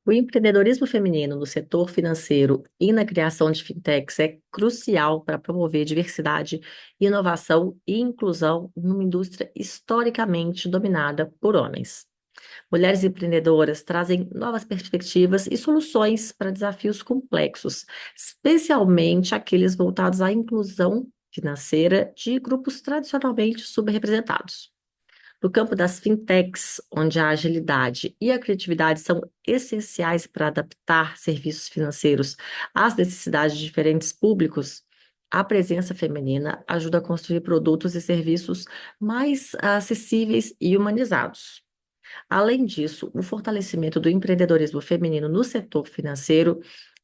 O empreendedorismo feminino no setor financeiro e na criação de fintechs é crucial para promover diversidade, inovação e inclusão numa indústria historicamente dominada por homens. Mulheres empreendedoras trazem novas perspectivas e soluções para desafios complexos, especialmente aqueles voltados à inclusão financeira de grupos tradicionalmente subrepresentados. No campo das fintechs, onde a agilidade e a criatividade são essenciais para adaptar serviços financeiros às necessidades de diferentes públicos, a presença feminina ajuda a construir produtos e serviços mais acessíveis e humanizados. Além disso, o fortalecimento do empreendedorismo feminino no setor financeiro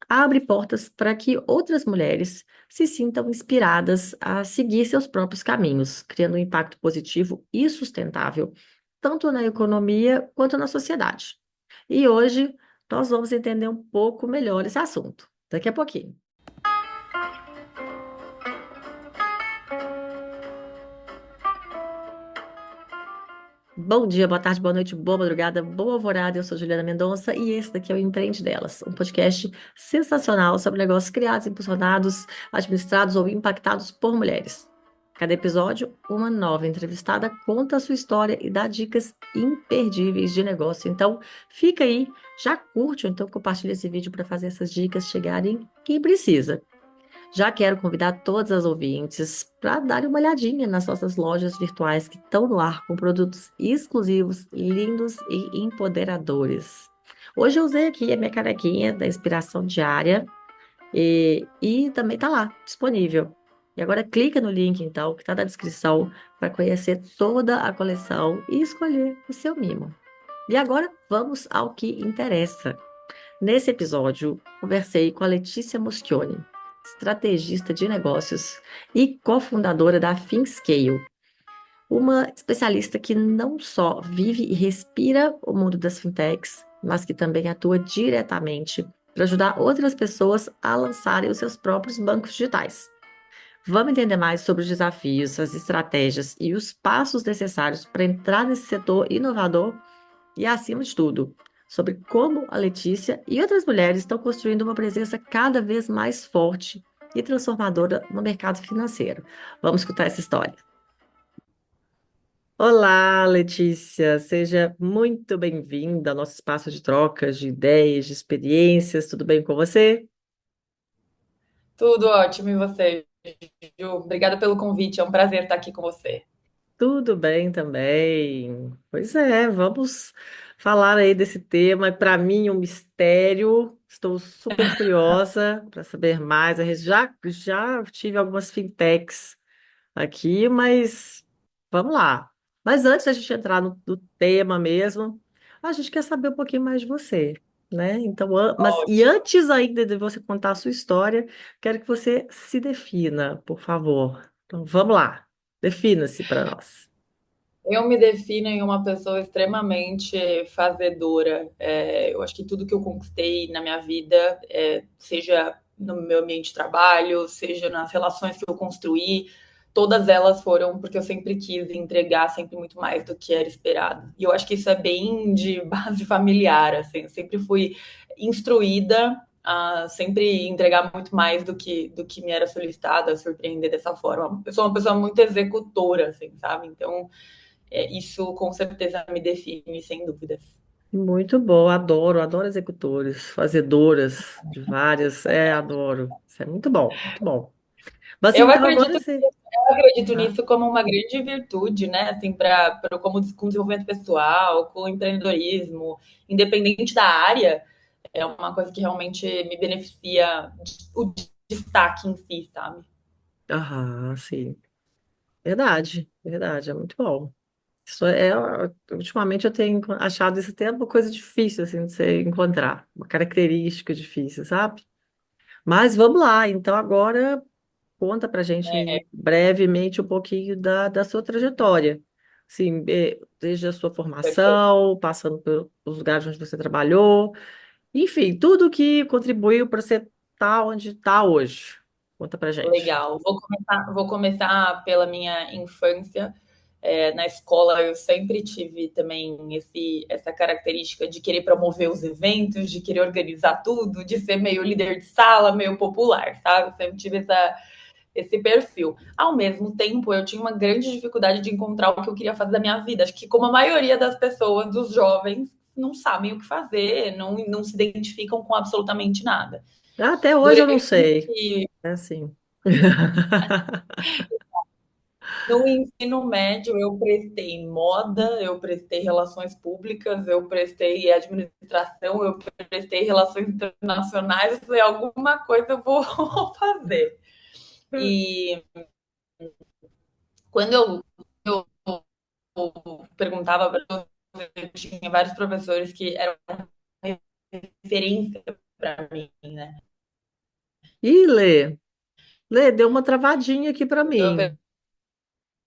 abre portas para que outras mulheres se sintam inspiradas a seguir seus próprios caminhos, criando um impacto positivo e sustentável, tanto na economia quanto na sociedade. E hoje nós vamos entender um pouco melhor esse assunto, daqui a pouquinho. Bom dia, boa tarde, boa noite, boa madrugada, boa alvorada. Eu sou Juliana Mendonça e esse daqui é o Empreende Delas, um podcast sensacional sobre negócios criados, impulsionados, administrados ou impactados por mulheres. Cada episódio, uma nova entrevistada conta a sua história e dá dicas imperdíveis de negócio. Então, fica aí, já curte ou então compartilha esse vídeo para fazer essas dicas chegarem quem precisa. Já quero convidar todas as ouvintes para darem uma olhadinha nas nossas lojas virtuais que estão no ar com produtos exclusivos, lindos e empoderadores. Hoje eu usei aqui a minha canequinha da inspiração diária e também está lá, disponível. E agora clica no link então que está na descrição para conhecer toda a coleção e escolher o seu mimo. E agora vamos ao que interessa. Nesse episódio, conversei com a Letícia Moschioni, estrategista de negócios e cofundadora da FinScale, uma especialista que não só vive e respira o mundo das fintechs, mas que também atua diretamente para ajudar outras pessoas a lançarem os seus próprios bancos digitais. Vamos entender mais sobre os desafios, as estratégias e os passos necessários para entrar nesse setor inovador e, acima de tudo, sobre como a Letícia e outras mulheres estão construindo uma presença cada vez mais forte e transformadora no mercado financeiro. Vamos escutar essa história. Olá, Letícia, seja muito bem-vinda ao nosso espaço de trocas de ideias, de experiências. Tudo bem com você? Tudo ótimo, e você, Ju? Obrigada pelo convite, é um prazer estar aqui com você. Tudo bem também. Pois é, vamos falar aí desse tema. Para mim, um mistério. Estou super curiosa para saber mais. Já tive algumas fintechs aqui, mas vamos lá. Mas antes da gente entrar no tema mesmo, a gente quer saber um pouquinho mais de você, né? Então, e Ótimo. antes ainda de você contar a sua história, quero que você se defina, por favor. Então, vamos lá. Defina-se para nós. Eu me defino em uma pessoa extremamente fazedora. Eu acho que tudo que eu conquistei na minha vida, seja no meu ambiente de trabalho, seja nas relações que eu construí, todas elas foram porque eu sempre quis entregar sempre muito mais do que era esperado. E eu acho que isso é bem de base familiar, assim. Eu sempre fui instruída a sempre entregar muito mais do que me era solicitado, a surpreender dessa forma. Eu sou uma pessoa muito executora, assim, sabe? Então, isso com certeza me define, sem dúvidas. Muito bom, adoro, adoro executores, fazedoras de várias, adoro. Isso é muito bom, muito bom. Mas Eu então agora acredito, sim. eu acredito Ah, nisso como uma grande virtude, né? Assim, como com desenvolvimento pessoal, com empreendedorismo, independente da área, é uma coisa que realmente me beneficia o destaque em si, sabe? aham, sim. Verdade, verdade, é muito bom. Ultimamente eu tenho achado isso até uma coisa difícil, assim, de você encontrar, uma característica difícil, sabe? Mas vamos lá, então agora conta pra gente brevemente um pouquinho da sua trajetória. Assim, desde a sua Perfeito. formação, passando pelos lugares onde você trabalhou, enfim, tudo que contribuiu para você estar onde está hoje. Conta pra gente. Legal. Vou começar pela minha infância. Na escola eu sempre tive também essa característica de querer promover os eventos, de querer organizar tudo, de ser meio líder de sala, meio popular, sabe? Eu sempre tive esse perfil. Ao mesmo tempo, eu tinha uma grande dificuldade de encontrar o que eu queria fazer da minha vida. Acho que como a maioria das pessoas, dos jovens, não sabem o que fazer, não se identificam com absolutamente nada. Até hoje eu não sei. Durante É assim. No ensino médio, eu prestei moda, eu prestei relações públicas, eu prestei administração, eu prestei relações internacionais. Eu falei, alguma coisa eu vou fazer. E quando eu perguntava para eu tinha vários professores que eram referência para mim, né? Ih, Lê, deu uma travadinha aqui para Então eu mim.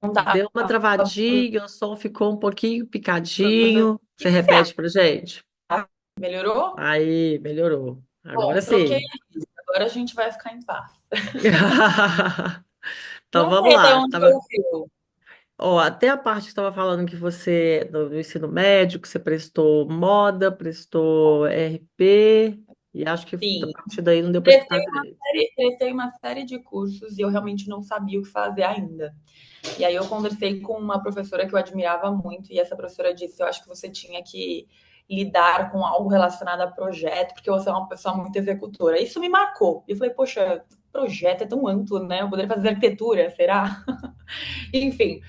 perguntava Deu uma para travadinha, o som ficou um pouquinho os professores, o picadinho. Você que você repete acha? pra gente? Melhorou? Aí, melhorou. Agora Bom, troquei sim. isso. Agora a gente vai ficar em paz. Então Não vamos sei até lá. onde eu fui. Ó, até a parte que estava falando que você, do ensino médio, que você prestou moda, prestou RP, e acho que a Sim, partir daí não deu para escutar prestei direito. prestei uma série de cursos e eu realmente não sabia o que fazer ainda. E aí eu conversei com uma professora que eu admirava muito, e essa professora disse: eu acho que você tinha que lidar com algo relacionado a projeto, porque você é uma pessoa muito executora. Isso me marcou. E eu falei, poxa, projeto é tão amplo, né? Eu poderia fazer arquitetura, será? Enfim,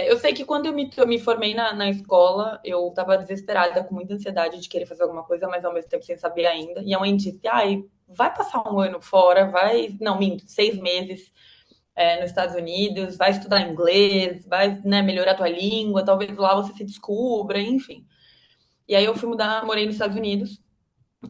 eu sei que quando eu me formei na escola, eu estava desesperada, com muita ansiedade de querer fazer alguma coisa, mas ao mesmo tempo sem saber ainda. E a mãe disse: ai, vai passar um ano fora, vai. Não, minto, 6 meses nos Estados Unidos, vai estudar inglês, vai, né, melhorar a tua língua, talvez lá você se descubra, enfim. E aí eu fui mudar, morei nos Estados Unidos.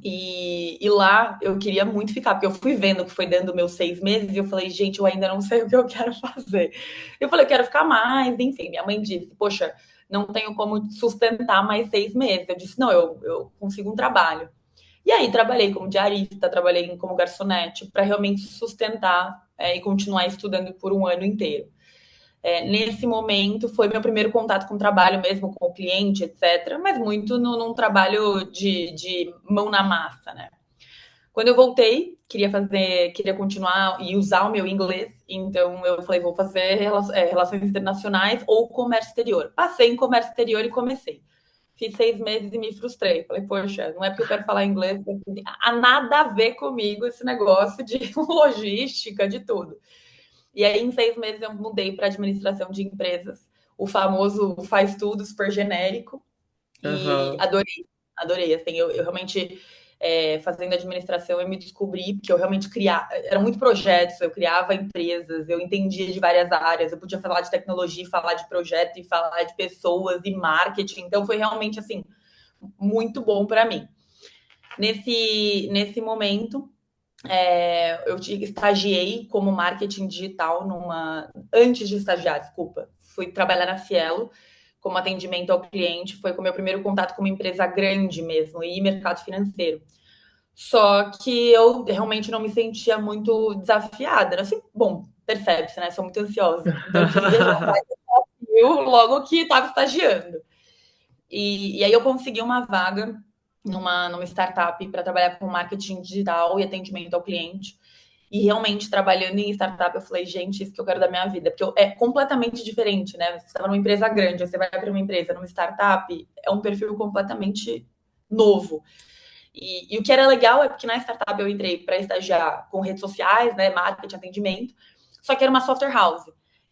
E lá eu queria muito ficar, porque eu fui vendo que foi dando meus 6 meses e eu falei, gente, eu ainda não sei o que eu quero fazer. Eu falei, eu quero ficar mais, enfim. Minha mãe disse, poxa, não tenho como sustentar mais 6 meses. Eu disse, não, eu consigo um trabalho. E aí trabalhei como diarista, trabalhei como garçonete para realmente sustentar e continuar estudando por um ano inteiro. Nesse momento foi meu primeiro contato com o trabalho mesmo, com o cliente, etc. Mas muito num trabalho de mão na massa, né? Quando eu voltei, queria continuar e usar o meu inglês, então eu falei, vou fazer relações internacionais ou comércio exterior. Passei em comércio exterior e comecei. Fiz 6 meses e me frustrei. Falei, poxa, não é porque eu quero falar inglês, há nada a ver comigo esse negócio de logística, de tudo. E aí, em 6 meses, eu mudei para administração de empresas, o famoso faz tudo super genérico, e Aham. adorei, adorei. Assim, eu realmente, fazendo administração, eu me descobri, porque eu realmente criava, eram muito projetos, eu criava empresas, eu entendia de várias áreas, eu podia falar de tecnologia, falar de projeto, e falar de pessoas e marketing, então foi realmente, assim, muito bom para mim. Nesse momento, eu estagiei como marketing digital antes de estagiar, desculpa. Fui trabalhar na Cielo como atendimento ao cliente. Foi com o meu primeiro contato com uma empresa grande mesmo e mercado financeiro. Só que eu realmente não me sentia muito desafiada. Assim, bom, percebe-se, né? Sou muito ansiosa. Então eu queria já eu logo que estava estagiando. E aí eu consegui uma vaga numa startup para trabalhar com marketing digital e atendimento ao cliente. E realmente, trabalhando em startup, eu falei, gente, isso que eu quero da minha vida. Porque é completamente diferente, né? Você estava numa empresa grande, você vai para uma empresa, numa startup, é um perfil completamente novo. E o que era legal é porque na startup eu entrei para estagiar com redes sociais, né? Marketing, atendimento. Só que era uma software house.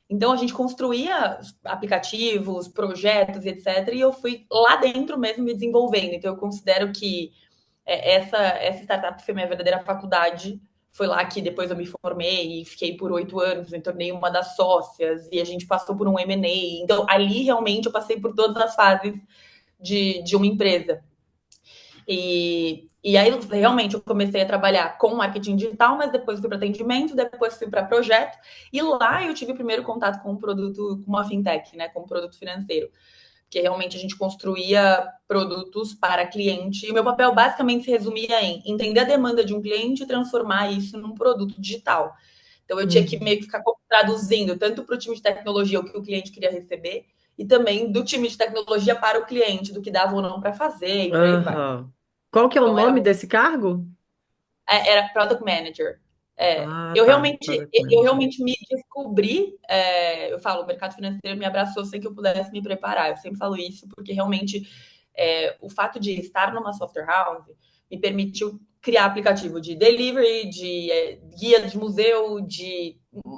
Então a gente construía aplicativos, projetos, etc. E eu fui lá dentro mesmo me desenvolvendo. Então eu considero que essa startup foi minha verdadeira faculdade. Foi lá que depois eu me formei e fiquei por 8 anos, me tornei uma das sócias e a gente passou por um M&A. Então, ali realmente eu passei por todas as fases de uma empresa. E aí, realmente, eu comecei a trabalhar com marketing digital, mas depois fui para atendimento, depois fui para projeto. E lá eu tive o primeiro contato com um produto, com uma fintech, né, com um produto financeiro. Porque realmente a gente construía produtos para cliente. E o meu papel basicamente se resumia em entender a demanda de um cliente e transformar isso num produto digital. Então, eu tinha que Uhum. meio que ficar traduzindo tanto para o time de tecnologia o que o cliente queria receber, e também do time de tecnologia para o cliente, do que dava ou não para fazer, e por aí vai. Aham. Qual que é o Então, era nome desse cargo? era Product Manager. Ah, tá. Product Eu Manager. realmente me descobri, eu falo, o mercado financeiro me abraçou sem que eu pudesse me preparar. Eu sempre falo isso porque realmente o fato de estar numa software house me permitiu criar aplicativo de delivery, de guia de museu,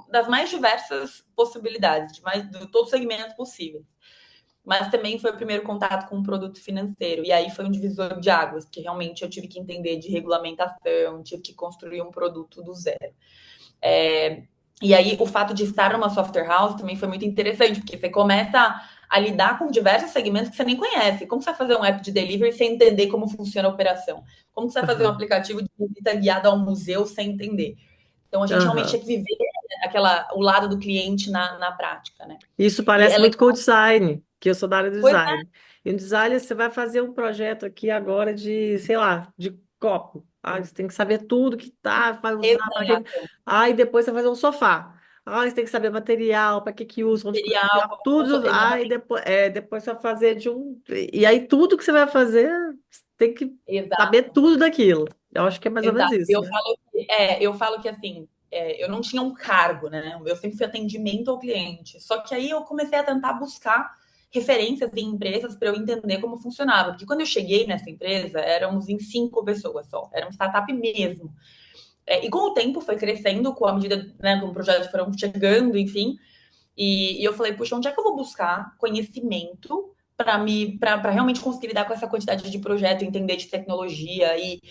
das mais diversas possibilidades, de todos os segmentos possíveis. Mas também foi o primeiro contato com um produto financeiro. E aí foi um divisor de águas, porque realmente eu tive que entender de regulamentação, tive que construir um produto do zero. É, e aí o fato de estar numa software house também foi muito interessante, porque você começa a lidar com diversos segmentos que você nem conhece. Como você vai fazer um app de delivery sem entender como funciona a operação? Como você vai fazer um Aham. aplicativo de visita guiada ao museu sem entender? Então a gente realmente Aham. tinha que viver o lado do cliente na prática, né? Isso E parece é muito com o legal. design, que eu sou da área do Pois design. E no design você vai fazer um projeto aqui agora de, sei lá, de copo. Ah, você tem que saber tudo que tá, vai é, usar para quem. Ah, e depois você vai fazer um sofá. Ah, você tem que saber material, para que que usa, onde material, colocar, tudo. Ah, e exatamente, depois você vai fazer de um. E aí tudo que você vai fazer, você tem que saber exato, tudo daquilo. Eu acho que é mais ou menos exato. isso, né? Eu falo que assim, eu não tinha um cargo, né? Eu sempre fui atendimento ao cliente. Só que aí eu comecei a tentar buscar referências em empresas para eu entender como funcionava. Porque quando eu cheguei nessa empresa, éramos em 5 pessoas só. Era uma startup mesmo. E com o tempo foi crescendo, com a medida, né, como projetos foram chegando, enfim. E eu falei, puxa, onde é que eu vou buscar conhecimento para realmente conseguir lidar com essa quantidade de projeto, entender de tecnologia? E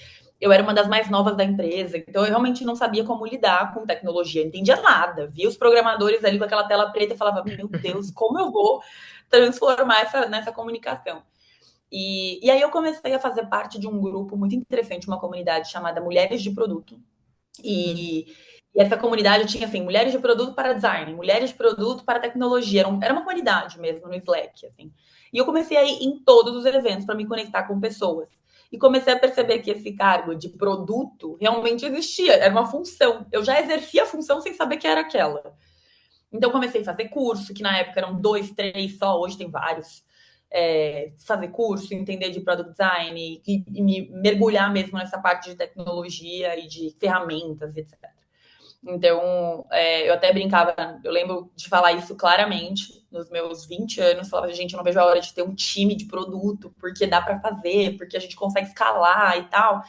eu era uma das mais novas da empresa, então eu realmente não sabia como lidar com tecnologia, não entendia nada. Via os programadores ali com aquela tela preta e falava, meu Deus, como eu vou transformar nessa comunicação? E aí eu comecei a fazer parte de um grupo muito interessante, uma comunidade chamada Mulheres de Produto, Hum. e essa comunidade tinha assim, mulheres de produto para design, mulheres de produto para tecnologia. Era uma comunidade mesmo no Slack, assim. E eu comecei a ir em todos os eventos para me conectar com pessoas. E comecei a perceber que esse cargo de produto realmente existia, era uma função. Eu já exercia a função sem saber que era aquela. Então comecei a fazer curso, que na época eram 2, 3 só, hoje tem vários. Fazer curso, entender de product design e me mergulhar mesmo nessa parte de tecnologia e de ferramentas, etc. Então, eu até brincava, eu lembro de falar isso claramente nos meus 20 anos. Falava, gente, eu não vejo a hora de ter um time de produto, porque dá para fazer, porque a gente consegue escalar e tal.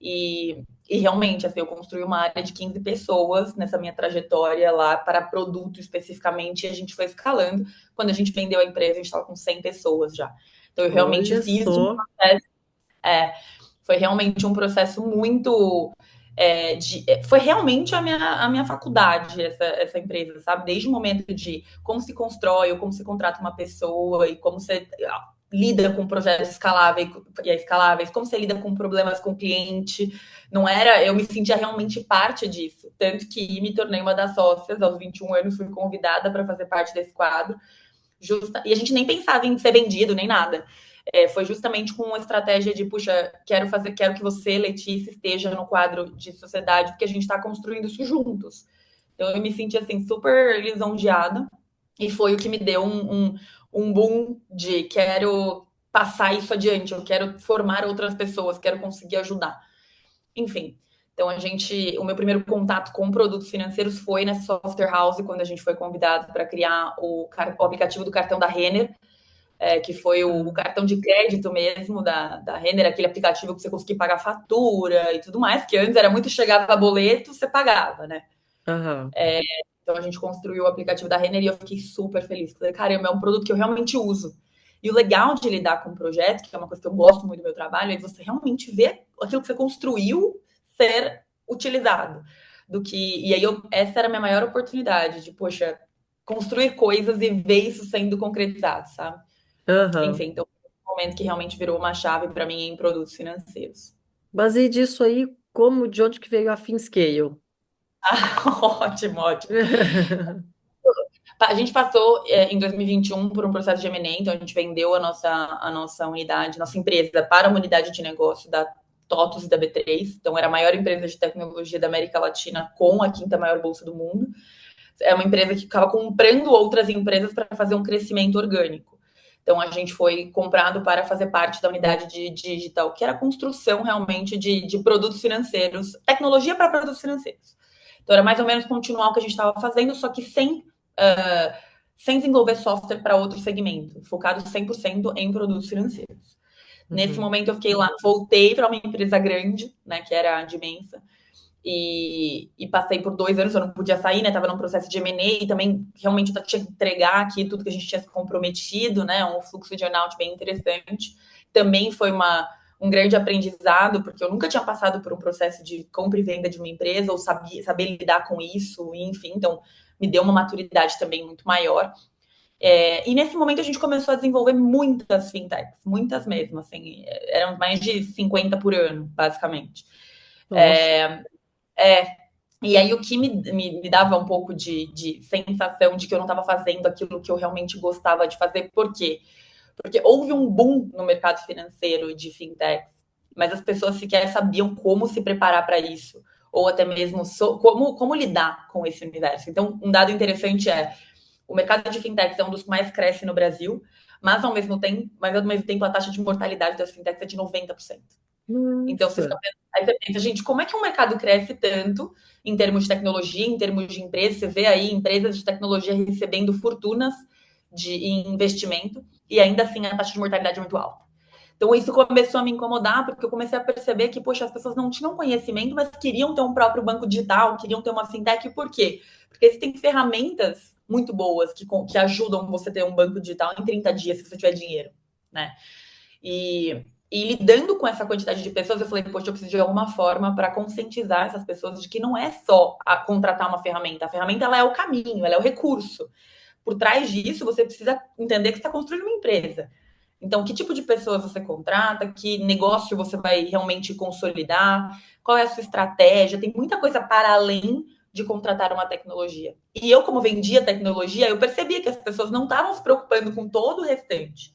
E realmente, assim, eu construí uma área de 15 pessoas nessa minha trajetória lá para produto especificamente, e a gente foi escalando. Quando a gente vendeu a empresa, a gente estava com 100 pessoas já. Então, eu realmente Olha fiz um só. processo, é, foi realmente um processo muito. Foi realmente a minha faculdade, essa empresa, sabe? Desde o momento de como se constrói, ou como se contrata uma pessoa, e como você lida com projetos escaláveis, como você lida com problemas com o cliente. Não era, eu me sentia realmente parte disso. Tanto que me tornei uma das sócias, aos 21 anos, fui convidada para fazer parte desse quadro. E a gente nem pensava em ser vendido, nem nada. Foi justamente com uma estratégia de, puxa, quero que você, Letícia, esteja no quadro de sociedade, porque a gente está construindo isso juntos. Então eu me senti assim super lisonjeada e foi o que me deu um boom de quero passar isso adiante, eu quero formar outras pessoas, quero conseguir ajudar. Enfim. Então o meu primeiro contato com produtos financeiros foi nessa software house, quando a gente foi convidado para criar o aplicativo do cartão da Renner, que foi o Ah, cartão de crédito mesmo da Renner, aquele aplicativo que você conseguia pagar fatura e tudo mais, que antes era muito chegava a boleto, você pagava, né? aham. Então a gente construiu o aplicativo da Renner e eu fiquei super feliz. Falei, caramba, é um produto que eu realmente uso. E o legal de lidar com um projeto, que é uma coisa que eu gosto muito do meu trabalho, é você realmente ver aquilo que você construiu ser utilizado. Essa era a minha maior oportunidade de, poxa, construir coisas e ver isso sendo concretizado, sabe? Enfim, Aham. então foi um momento que realmente virou uma chave para mim em produtos financeiros. Baseei disso aí, como de onde que veio a FinScale? Ótimo, ótimo. A gente passou em 2021 por um processo de M&A, então a gente vendeu a nossa unidade, nossa empresa para uma unidade de negócio da TOTUS da B3, então era a maior empresa de tecnologia da América Latina com a quinta maior bolsa do mundo. É uma empresa que ficava comprando outras empresas para fazer um crescimento orgânico. Então, a gente foi comprado para fazer parte da unidade de digital, que era a construção realmente de produtos financeiros, tecnologia para produtos financeiros. Então, era mais ou menos continuar o que a gente estava fazendo, só que sem desenvolver software para outro segmento, focado 100% em produtos financeiros. Nesse Uhum. momento, eu fiquei lá, voltei para uma empresa grande, né, que era a Dimensa, e passei por 2 anos, eu não podia sair, né? Tava num processo de M&A e também realmente eu tinha que entregar aqui tudo que a gente tinha se comprometido, né? Um fluxo de earnout bem interessante. Também foi um grande aprendizado, porque eu nunca tinha passado por um processo de compra e venda de uma empresa, ou saber lidar com isso, enfim, então me deu uma maturidade também muito maior. E nesse momento a gente começou a desenvolver muitas fintechs, muitas mesmo, assim, eram mais de 50 por ano, basicamente. Nossa. É, e aí o que me dava um pouco de sensação de que eu não estava fazendo aquilo que eu realmente gostava de fazer. Por quê? Porque houve um boom no mercado financeiro de fintech, mas as pessoas sequer sabiam como se preparar para isso, ou até mesmo como lidar com esse universo. Então, um dado interessante é o mercado de fintechs é um dos que mais cresce no Brasil, mas ao mesmo tempo a taxa de mortalidade das fintechs é de 90%. Então você fica Nossa. pensando, aí você pensa, gente, como é que um mercado cresce tanto em termos de tecnologia, em termos de empresas? Você vê aí empresas de tecnologia recebendo fortunas em investimento e ainda assim a taxa de mortalidade é muito alta. Então isso começou a me incomodar porque eu comecei a perceber que, poxa, as pessoas não tinham conhecimento, mas queriam ter um próprio banco digital, queriam ter uma fintech. Por quê? Porque existem ferramentas muito boas que ajudam você a ter um banco digital em 30 dias, se você tiver dinheiro, né? E lidando com essa quantidade de pessoas, eu falei, poxa, eu preciso de alguma forma para conscientizar essas pessoas de que não é só contratar uma ferramenta. A ferramenta ela é o caminho, ela é o recurso. Por trás disso, você precisa entender que você está construindo uma empresa. Então, que tipo de pessoas você contrata, que negócio você vai realmente consolidar, qual é a sua estratégia, tem muita coisa para além de contratar uma tecnologia. E eu, como vendia tecnologia, eu percebia que as pessoas não estavam se preocupando com todo o restante.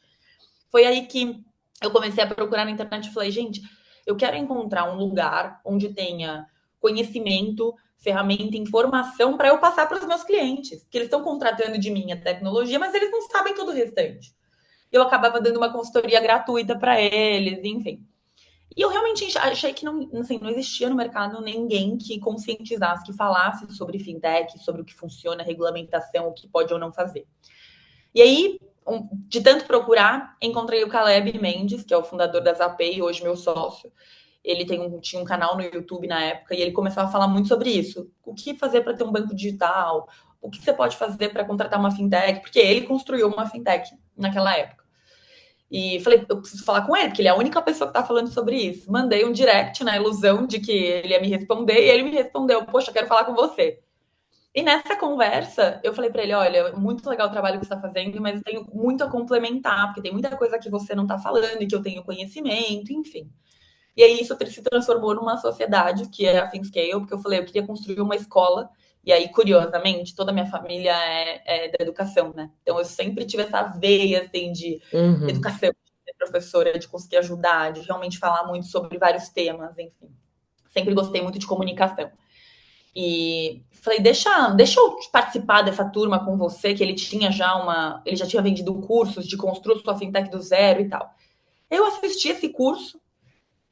Foi aí que eu comecei a procurar na internet e falei, gente, eu quero encontrar um lugar onde tenha conhecimento, ferramenta, informação para eu passar para os meus clientes, que eles estão contratando de mim a tecnologia, mas eles não sabem todo o restante. Eu acabava dando uma consultoria gratuita para eles, enfim. E eu realmente achei que não, assim, não existia no mercado ninguém que conscientizasse, que falasse sobre fintech, sobre o que funciona, regulamentação, o que pode ou não fazer. E aí, de tanto procurar, encontrei o Caleb Mendes, que é o fundador da Zapay, hoje meu sócio. Ele tinha um canal no YouTube na época e ele começou a falar muito sobre isso. O que fazer para ter um banco digital? O que você pode fazer para contratar uma fintech? Porque ele construiu uma fintech naquela época. E falei, eu preciso falar com ele, porque ele é a única pessoa que está falando sobre isso. Mandei um direct na ilusão de que ele ia me responder e ele me respondeu: poxa, quero falar com você. E nessa conversa, eu falei para ele: olha, muito legal o trabalho que você está fazendo, mas eu tenho muito a complementar, porque tem muita coisa que você não está falando e que eu tenho conhecimento, enfim. E aí isso se transformou numa sociedade, que é a ThinkScale, porque eu falei, eu queria construir uma escola. E aí, curiosamente, toda a minha família é da educação, né? Então eu sempre tive essa veia, assim, de Uhum. educação, de ser professora, de conseguir ajudar, de realmente falar muito sobre vários temas, enfim. Sempre gostei muito de comunicação. E falei, deixa eu participar dessa turma com você, que ele já tinha vendido cursos de construir sua fintech do zero e tal. Eu assisti esse curso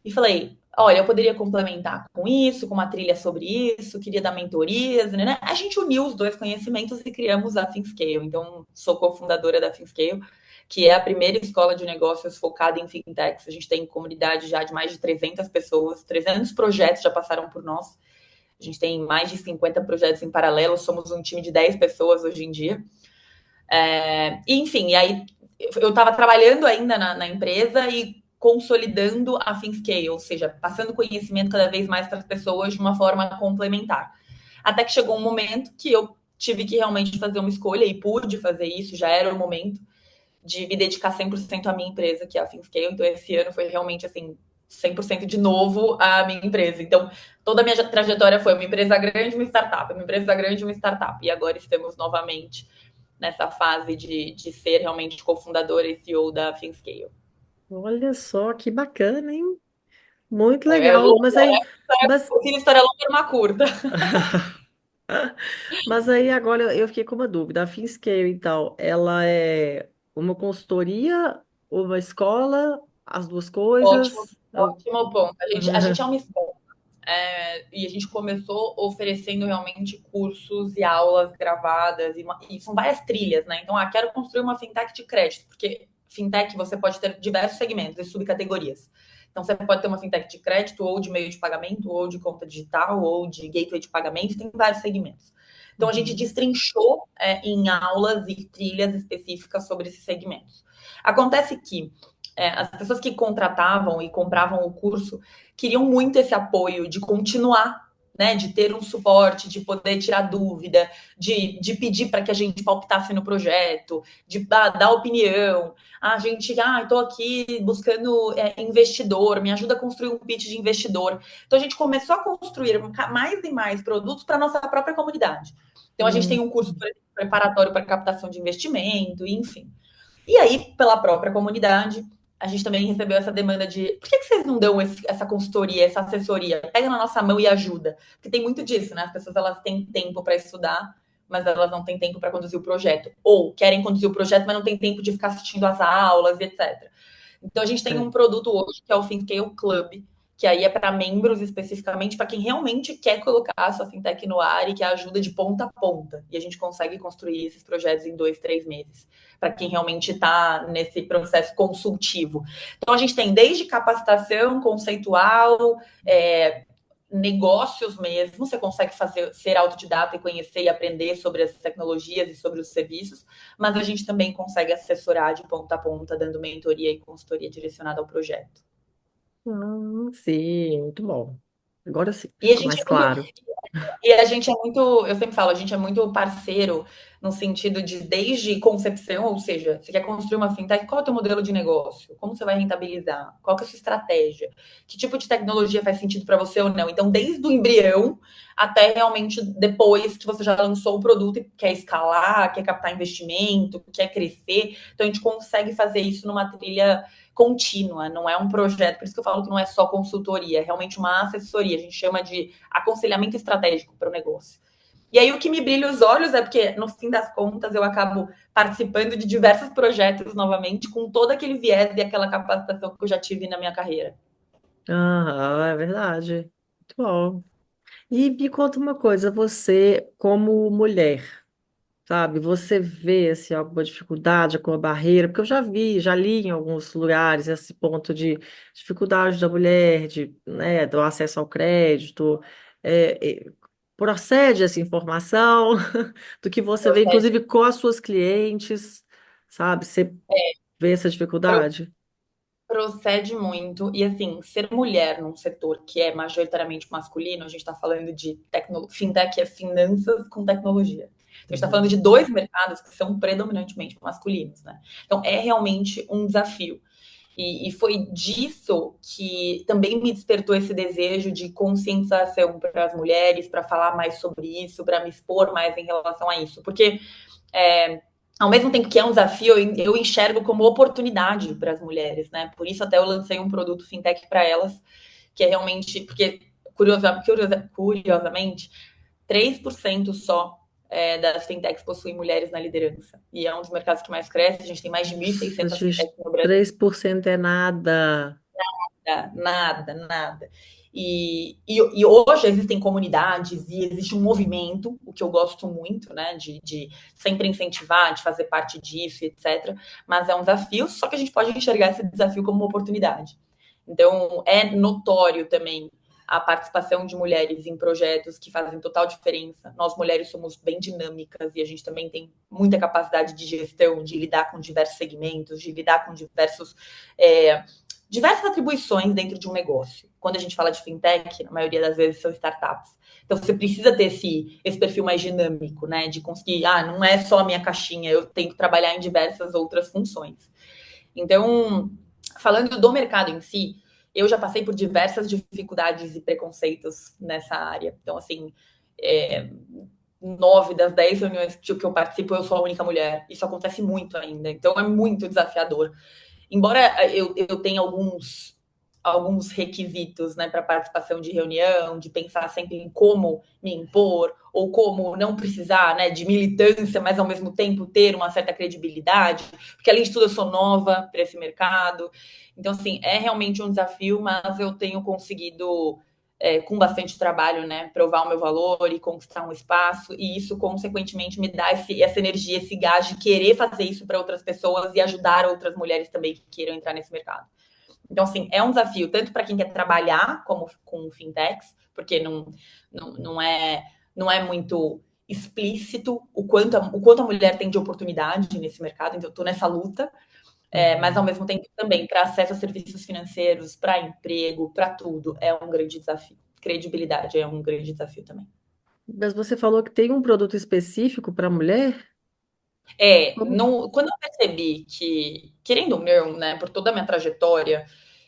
e falei, olha, eu poderia complementar com isso, com uma trilha sobre isso, queria dar mentorias, né? A gente uniu os dois conhecimentos e criamos a ThinkScale. Então, sou cofundadora da ThinkScale, que é a primeira escola de negócios focada em fintechs. A gente tem comunidade já de mais de 300 pessoas, 300 projetos já passaram por nós. A gente tem mais de 50 projetos em paralelo, somos um time de 10 pessoas hoje em dia. Enfim, e aí eu estava trabalhando ainda na empresa e consolidando a ThinkScale, ou seja, passando conhecimento cada vez mais para as pessoas de uma forma complementar. Até que chegou um momento que eu tive que realmente fazer uma escolha e pude fazer isso, já era o momento de me dedicar 100% à minha empresa, que é a ThinkScale. Então, esse ano foi realmente assim, 100% de novo a minha empresa. Então, toda a minha trajetória foi uma empresa grande, uma startup, uma empresa grande, uma startup. E agora estamos novamente nessa fase de ser realmente cofundadora e CEO da ThinkScale. Olha só que bacana, hein? muito É legal. longa, né? Mas, Eu fiz história longa numa curta. mas aí agora eu fiquei com uma dúvida. A Finscale, então, ela é uma consultoria, uma escola, as duas Ótimo, coisas? ótimo ponto. A gente é uma escola. E a gente começou oferecendo realmente cursos e aulas gravadas, e são várias trilhas, né? Então, quero construir uma fintech de crédito, porque fintech você pode ter diversos segmentos e subcategorias. Então, você pode ter uma fintech de crédito, ou de meio de pagamento, ou de conta digital, ou de gateway de pagamento, tem vários segmentos. Então, a gente Uhum. destrinchou em aulas e trilhas específicas sobre esses segmentos. Acontece que as pessoas que contratavam e compravam o curso queriam muito esse apoio de continuar, né, de ter um suporte, de poder tirar dúvida, de pedir para que a gente palpitasse no projeto, de dar opinião. A gente, estou aqui buscando investidor, me ajuda a construir um pitch de investidor. Então a gente começou a construir mais e mais produtos para a nossa própria comunidade. Então a gente tem Hum. um curso preparatório para captação de investimento, enfim. E aí, pela própria comunidade, a gente também recebeu essa demanda de por que vocês não dão essa consultoria, essa assessoria? Pega na nossa mão e ajuda. Porque tem muito disso, né? As pessoas elas têm tempo para estudar, mas elas não têm tempo para conduzir o projeto. Ou querem conduzir o projeto, mas não tem tempo de ficar assistindo às aulas, etc. Então a gente tem um É. produto hoje que é o FinScale Club, que aí é para membros especificamente, para quem realmente quer colocar a sua fintech no ar e que ajuda de ponta a ponta. E a gente consegue construir esses projetos em 2, 3 meses, para quem realmente está nesse processo consultivo. Então a gente tem desde capacitação conceitual, negócios mesmo, você consegue ser autodidata e conhecer e aprender sobre as tecnologias e sobre os serviços, mas a gente também consegue assessorar de ponta a ponta, dando mentoria e consultoria direcionada ao projeto. Sim, muito bom. Agora sim, E a ficou gente mais é muito, claro. E a gente é muito, eu sempre falo, a gente é muito parceiro no sentido de desde concepção, ou seja, você quer construir uma fintech, qual é o teu modelo de negócio? Como você vai rentabilizar? Qual que é a sua estratégia? Que tipo de tecnologia faz sentido para você ou não? Então, desde o embrião até realmente depois que você já lançou o produto e quer escalar, quer captar investimento, quer crescer, então a gente consegue fazer isso numa trilha contínua, não é um projeto, por isso que eu falo que não é só consultoria, é realmente uma assessoria, a gente chama de aconselhamento estratégico para o negócio. E aí o que me brilha os olhos é porque, no fim das contas, eu acabo participando de diversos projetos novamente, com todo aquele viés e aquela capacitação que eu já tive na minha carreira. Ah, é verdade. Muito bom. E me conta uma coisa, você, como mulher, sabe, você vê assim, alguma dificuldade, alguma barreira? Porque eu já vi, já li em alguns lugares esse ponto de dificuldade da mulher, de, né, do acesso ao crédito. Procede essa informação do que você vê, Procede, inclusive com as suas clientes, sabe? Você vê essa dificuldade? procede muito. E assim, ser mulher num setor que é majoritariamente masculino, a gente está falando de fintech é finanças com tecnologia. Então, a gente está falando Uhum. de dois mercados que são predominantemente masculinos, né? Então, é realmente um desafio. E foi disso que também me despertou esse desejo de conscientização para as mulheres, para falar mais sobre isso, para me expor mais em relação a isso. Porque, é, ao mesmo tempo que é um desafio, eu enxergo como oportunidade para as mulheres, né? Por isso, até eu lancei um produto fintech para elas, que é realmente. Porque, curiosamente, 3% só das fintechs possuem mulheres na liderança. E é um dos mercados que mais cresce. A gente tem mais de 1.600 Gente, fintechs no Brasil. 3% é nada. Nada, nada. E hoje existem comunidades e existe um movimento, o que eu gosto muito, né, de sempre incentivar, de fazer parte disso, etc. Mas é um desafio, só que a gente pode enxergar esse desafio como uma oportunidade. Então, é notório também a participação de mulheres em projetos que fazem total diferença. Nós, mulheres, somos bem dinâmicas e a gente também tem muita capacidade de gestão, de lidar com diversos segmentos, de lidar com diversas atribuições dentro de um negócio. Quando a gente fala de fintech, na maioria das vezes são startups. Então você precisa ter esse perfil mais dinâmico, né? De conseguir, não é só a minha caixinha, eu tenho que trabalhar em diversas outras funções. Então, falando do mercado em si, eu já passei por diversas dificuldades e preconceitos nessa área. Então, assim, 9 das 10 reuniões que eu participo, eu sou a única mulher. Isso acontece muito ainda. Então, é muito desafiador. Embora eu tenha alguns alguns requisitos, né, para participação de reunião, de pensar sempre em como me impor, ou como não precisar, né, de militância, mas ao mesmo tempo ter uma certa credibilidade, porque além de tudo eu sou nova para esse mercado. Então, assim, é realmente um desafio, mas eu tenho conseguido, com bastante trabalho, né, provar o meu valor e conquistar um espaço, e isso, consequentemente, me dá essa energia, esse gás de querer fazer isso para outras pessoas e ajudar outras mulheres também que queiram entrar nesse mercado. Então, assim, é um desafio tanto para quem quer trabalhar como com fintechs, porque não é muito explícito o quanto a mulher tem de oportunidade nesse mercado, então eu estou nessa luta, mas ao Uhum. mesmo tempo também para acesso a serviços financeiros, para emprego, para tudo, é um grande desafio. Credibilidade é um grande desafio também. Mas você falou que tem um produto específico para mulher? Como? Quando eu percebi que, querendo ou não, né, por toda a minha trajetória,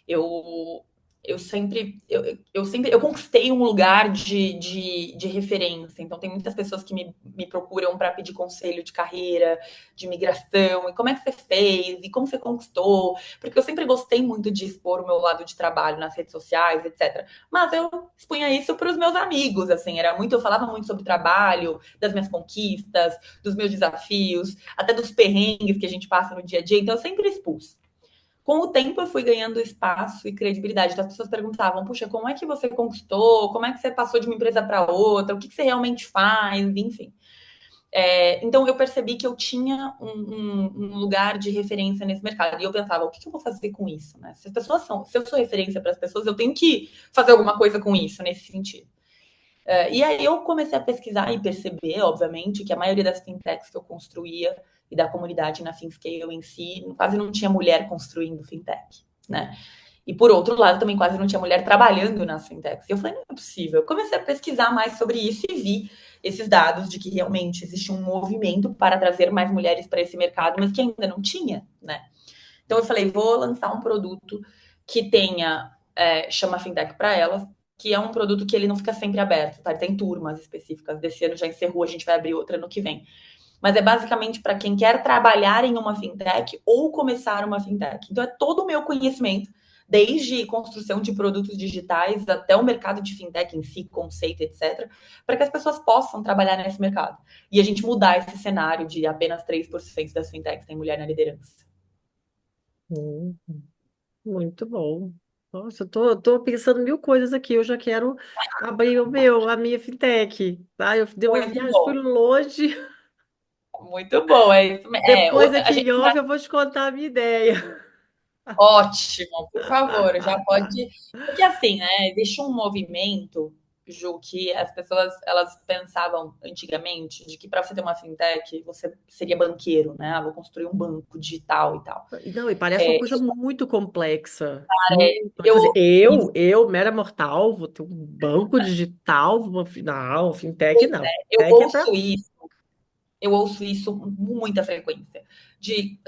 eu, eu conquistei um lugar de referência. Então, tem muitas pessoas que me procuram para pedir conselho de carreira, de migração, e como é que você fez, e como você conquistou, porque eu sempre gostei muito de expor o meu lado de trabalho nas redes sociais, etc. Mas eu expunha isso para os meus amigos, assim, eu falava muito sobre trabalho, das minhas conquistas, dos meus desafios, até dos perrengues que a gente passa no dia a dia. Então, eu sempre expus. Com o tempo, eu fui ganhando espaço e credibilidade. Então, as pessoas perguntavam: puxa, como é que você conquistou? Como é que você passou de uma empresa para outra? O que você realmente faz? Enfim. Então, eu percebi que eu tinha um lugar de referência nesse mercado. E eu pensava: o que eu vou fazer com isso? Né? Se eu sou referência para as pessoas, eu tenho que fazer alguma coisa com isso, nesse sentido. E aí eu comecei a pesquisar e perceber, obviamente, que a maioria das fintechs que eu construía e da comunidade na FinScale em si, quase não tinha mulher construindo fintech, né? E por outro lado, também quase não tinha mulher trabalhando nas fintechs. E eu falei, não é possível. Eu comecei a pesquisar mais sobre isso e vi esses dados de que realmente existe um movimento para trazer mais mulheres para esse mercado, mas que ainda não tinha, né? Então eu falei, vou lançar um produto que tenha, chama Fintech para elas, que é um produto que ele não fica sempre aberto, tá? Ele tem turmas específicas. Desse ano já encerrou, a gente vai abrir outra no que vem. Mas é basicamente para quem quer trabalhar em uma fintech ou começar uma fintech. Então é todo o meu conhecimento, desde construção de produtos digitais até o mercado de fintech em si, conceito, etc., para que as pessoas possam trabalhar nesse mercado. E a gente mudar esse cenário de apenas 3% das fintechs tem mulher na liderança. Hum, muito bom. Nossa, tô pensando mil coisas aqui. Eu já quero abrir a minha fintech. Tá? Eu dei uma Muito viagem, fui bom. longe. Muito bom, é isso mesmo. Depois A aqui gente em off eu vou te contar a minha ideia. ótimo, por favor, já pode. Porque assim, né? Existe um movimento, Ju, que as pessoas elas pensavam antigamente de que para você ter uma fintech você seria banqueiro, né? Ah, vou construir um banco digital e tal. Não, e parece uma coisa muito complexa. Quer Eu dizer, isso, mera mortal, vou ter um banco digital, não, fintech não. eu Fintech é para. ouço isso Eu ouço isso com muita frequência.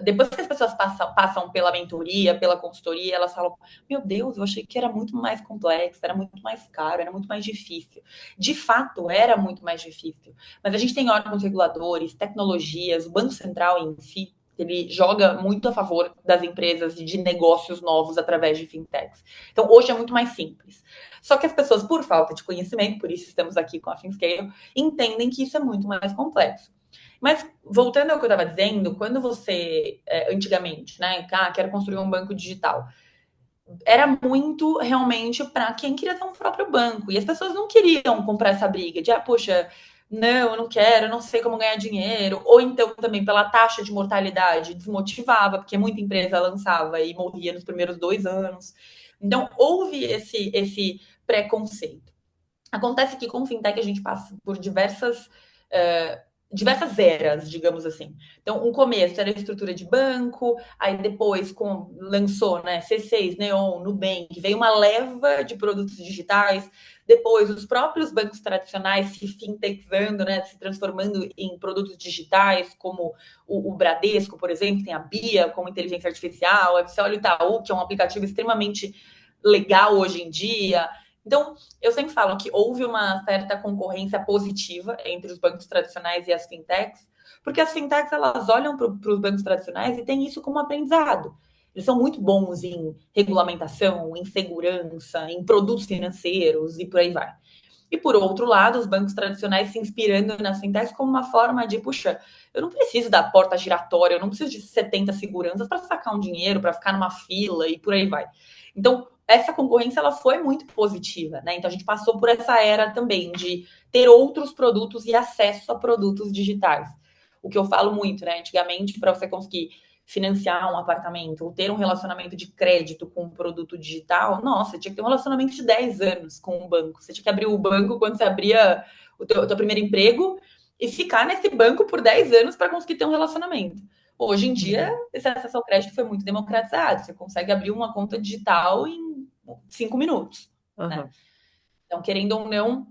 Depois que as pessoas passam pela mentoria, pela consultoria, elas falam: Meu Deus, eu achei que era muito mais complexo, era muito mais caro, era muito mais difícil. De fato, era muito mais difícil. Mas a gente tem órgãos reguladores, tecnologias, o Banco Central em si, ele joga muito a favor das empresas e de negócios novos através de fintechs. Então, hoje é muito mais simples. Só que as pessoas, por falta de conhecimento, por isso estamos aqui com a FinScale, entendem que isso é muito mais complexo. Mas, voltando ao que eu estava dizendo, quando você, antigamente, né, quero construir um banco digital, era muito realmente para quem queria ter um próprio banco. E as pessoas não queriam comprar essa briga de, poxa, não, eu não quero, eu não sei como ganhar dinheiro. Ou então também pela taxa de mortalidade, desmotivava, porque muita empresa lançava e morria nos primeiros 2 anos. Então, houve esse preconceito. Acontece que com o fintech a gente passa por diversas eras, digamos assim. Então, um começo era a estrutura de banco, aí depois lançou, né, C6, Neon, Nubank, veio uma leva de produtos digitais, depois os próprios bancos tradicionais se fintechizando, né, se transformando em produtos digitais, como o Bradesco, por exemplo, tem a Bia como inteligência artificial, aí você olha o Itaú, que é um aplicativo extremamente legal hoje em dia. Então, eu sempre falo que houve uma certa concorrência positiva entre os bancos tradicionais e as fintechs, porque as fintechs elas olham para os bancos tradicionais e têm isso como aprendizado. Eles são muito bons em regulamentação, em segurança, em produtos financeiros e por aí vai. E por outro lado, os bancos tradicionais se inspirando nas fintechs como uma forma de, puxa, eu não preciso da porta giratória, eu não preciso de 70 seguranças para sacar um dinheiro, para ficar numa fila e por aí vai. Então, essa concorrência ela foi muito positiva, né? Então a gente passou por essa era também de ter outros produtos e acesso a produtos digitais. O que eu falo muito, né? Antigamente, para você conseguir financiar um apartamento ou ter um relacionamento de crédito com um produto digital, nossa, tinha que ter um relacionamento de 10 anos com o banco. Você tinha que abrir o banco quando você abria o teu primeiro emprego e ficar nesse banco por 10 anos para conseguir ter um relacionamento. Hoje em dia, Uhum. esse acesso ao crédito foi muito democratizado. Você consegue abrir uma conta digital em 5 minutos, né? Aham. Então, querendo ou não,